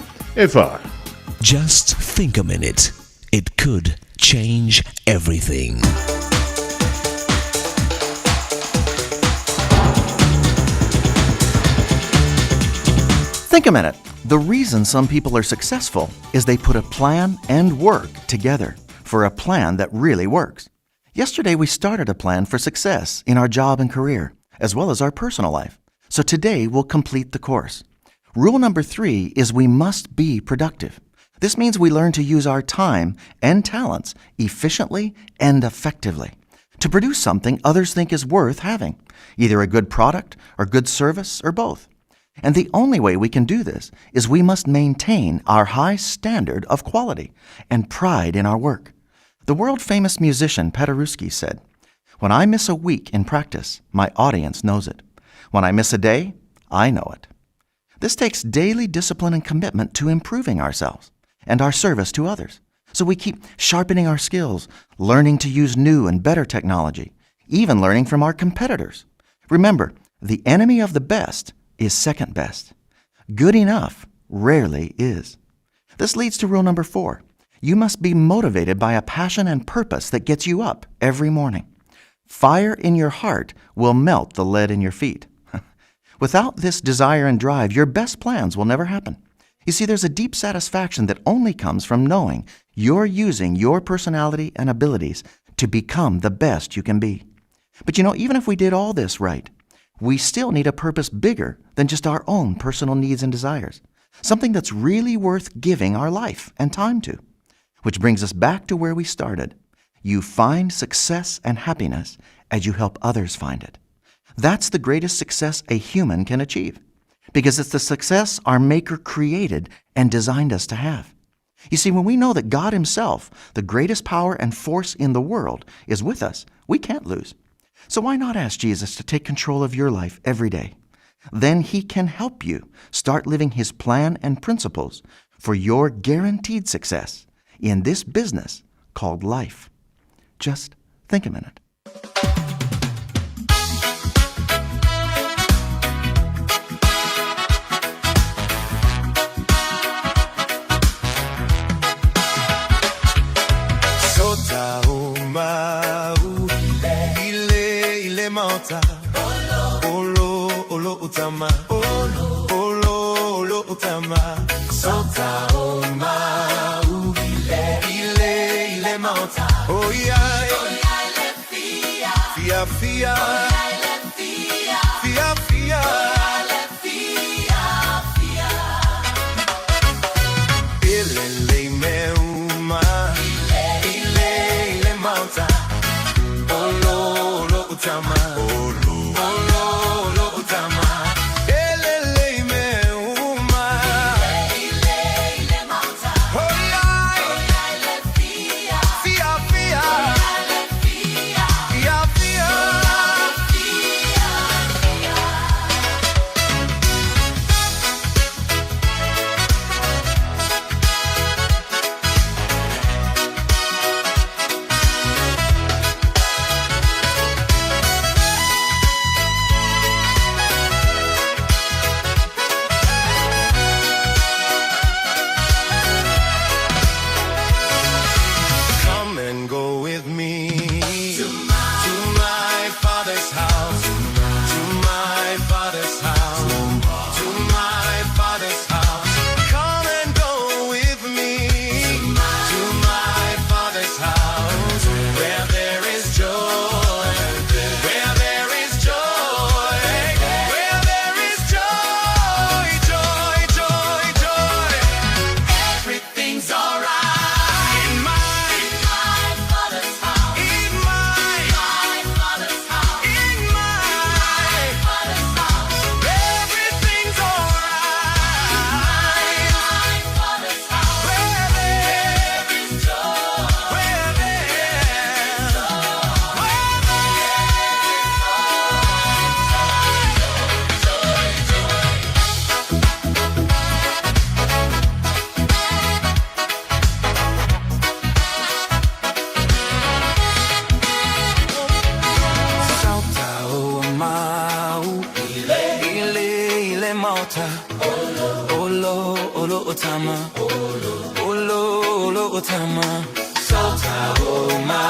Just think a minute. It could change everything. Think a minute. The reason some people are successful is they put a plan and work together for a plan that really works. Yesterday, we started a plan for success in our job and career, as well as our personal life. So today, we'll complete the course. Rule number 3 is we must be productive. This means we learn to use our time and talents efficiently and effectively to produce something others think is worth having, either a good product or good service or both. And the only way we can do this is we must maintain our high standard of quality and pride in our work. The world-famous musician Paderewski said, "When I miss a week in practice, my audience knows it. When I miss a day, I know it." This takes daily discipline and commitment to improving ourselves and our service to others. So we keep sharpening our skills, learning to use new and better technology, even learning from our competitors. Remember, the enemy of the best is second best. Good enough rarely is. This leads to rule number 4. You must be motivated by a passion and purpose that gets you up every morning. Fire in your heart will melt the lead in your feet. Without this desire and drive, your best plans will never happen. You see, there's a deep satisfaction that only comes from knowing you're using your personality and abilities to become the best you can be. But even if we did all this right, we still need a purpose bigger than just our own personal needs and desires, something that's really worth giving our life and time to. Which brings us back to where we started. You find success and happiness as you help others find it. That's the greatest success a human can achieve, because it's the success our Maker created and designed us to have. You see, when we know that God Himself, the greatest power and force in the world, is with us, we can't lose. So why not ask Jesus to take control of your life every day? Then He can help you start living His plan and principles for your guaranteed success in this business called life. Just think a minute. Olo utama, olo utama, sota oma ile mauta. Oh yeah, fia fia, fia fia, ile meuma, ile mauta. Olo utama. otama. Olo otama. Sauta Oma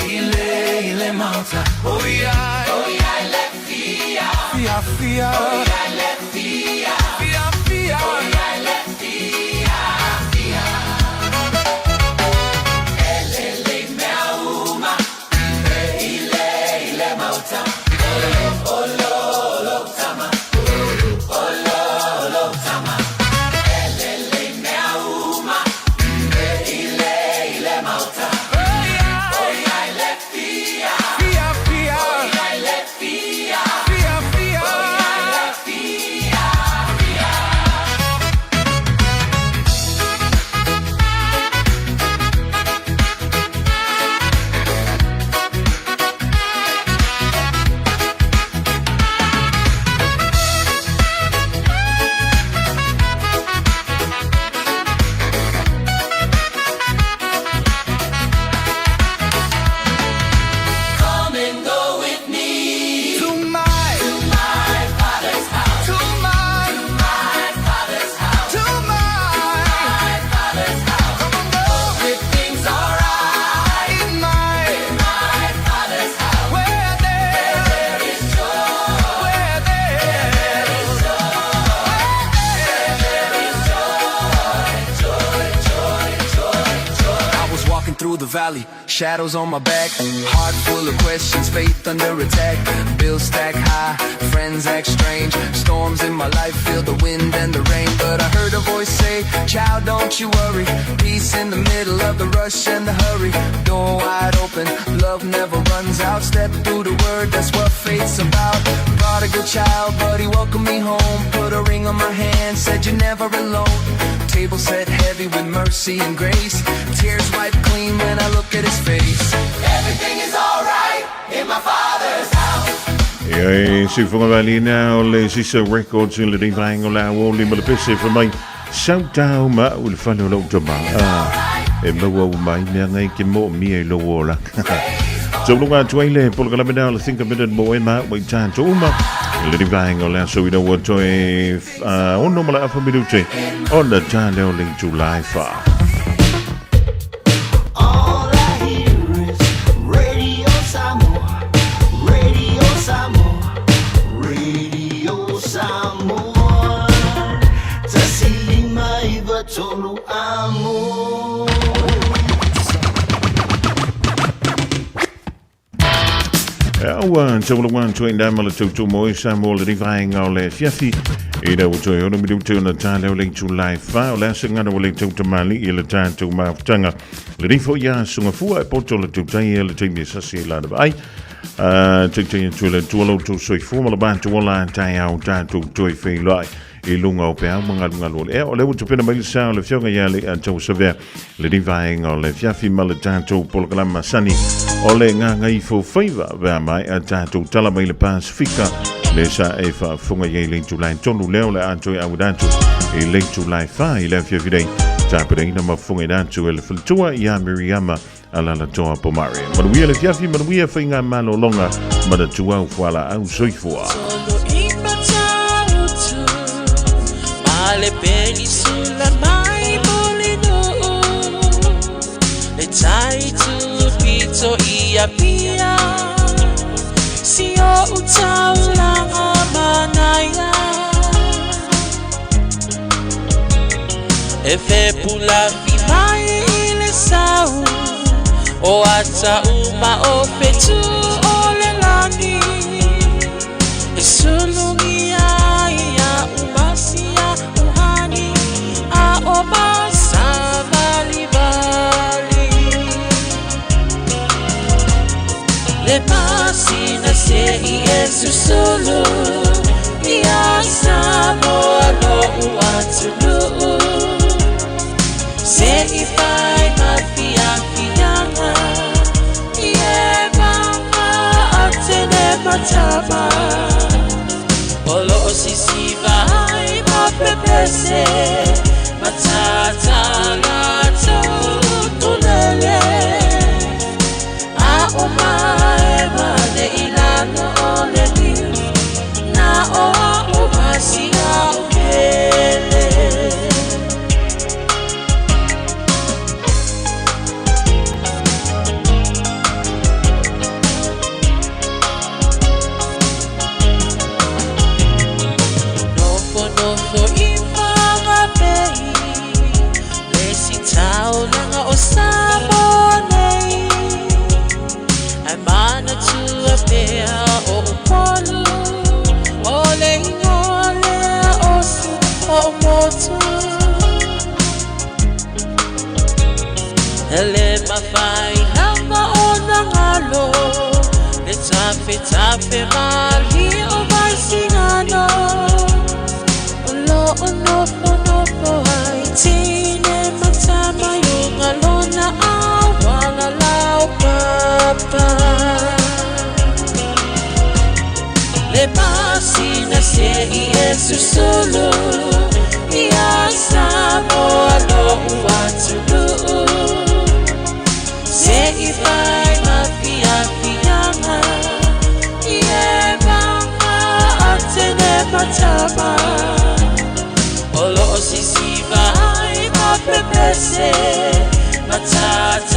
ile mauta. Oh yeah, let fia. Fia. Oh yeah, let fia. Fia. Oh yeah, let fia. Ele meauma. Ile mauta. Olo tama. Olo tama. Ele meauma. Ile mauta. Oh yeah, let fia. Fia. Oh yeah, let fia. Fia. Oh yeah, let fia. Come and go with me to my father's house. To my father's house. To my father's house. Come and go. Everything's alright in my father's house. Where there is joy. Where there is joy. There is joy. I was walking through the valley, shadows on my back, heart full of questions, faith under attack. Bills stack high, friends act strange, storms in my life feel the wind and the rain. But I heard a voice say, child, don't you worry, peace in the middle of the rush and the hurry. Door wide open, love never runs out. Step through the word, that's what faith's about. Prodigal child, but he welcomed me home, put a ring on my hand, said you're never alone. Table set heavy with mercy and grace, tears wiped clean when I look at his face. Everything is alright in my father's house. Ia si whangavalina o le Sisa Records in le rivang o la Aoauli Ma le pese for mai Sautau Ma o le whanu lau tama e maua o mai mea ngai ke mo mia I lo ola so lunga tuaile polka la mena le think a minute mo e ma wai tātou uma le rivang o la so ina wa toi ono mala afa minute on the tāne o le July 5 Tolu amo. Awa tolu wan tuen da mala tutu mo Samoa le rivang o le fiafi ida o toi ono minuto na tale o le July 5 o le singana o le tutu mali I le tatu mafutanga le rifo ya sunga fua e poto le tutai le timi sasi la ai tutai tu le tuolo tu soi fuma le bantu ola tai au tatu toi fei lai I lunga o pea mga lole o le utu pena mai sa o le fionga ia le tau savea le rivaenga o le fiafi ma le tātou polokalama sani o le ngā ngai fo faiva vea mai a tātou tala mai le Pasifika le sa e wha funga ia I le July tonu leo le atoi au datu I le July 5 I le fiafi dei tāpere ina ma funga I datu e le filtua ia Miriama ala la toa pomare manuia le fiafi manuia whainga malo longa ma da tuau fuala au soifua Ale penisula mai molino le tai tu pito ia pia si o utaula manaya e fe pula fi mai le sau o ata uma o fetu o le lani e sulungia ia umasia o passa vali le passina se Yesu solo ia Samoa no uatulu se I fai mafia fianga ie mama atene matama olo sisi vai ma pepese matata la tulele a omae mane ilano ole na o masia ukele Ele mawhai hama o na ngalo Le tape tape mali o marsingano Olo o nofo ai tine matama yung alona awala lau papa Le masina se I esu solo Ia Samoa no uatulu Se I vai mawhiawhianga Ie manga atene matama Olo o sisiva ai mapepese Matata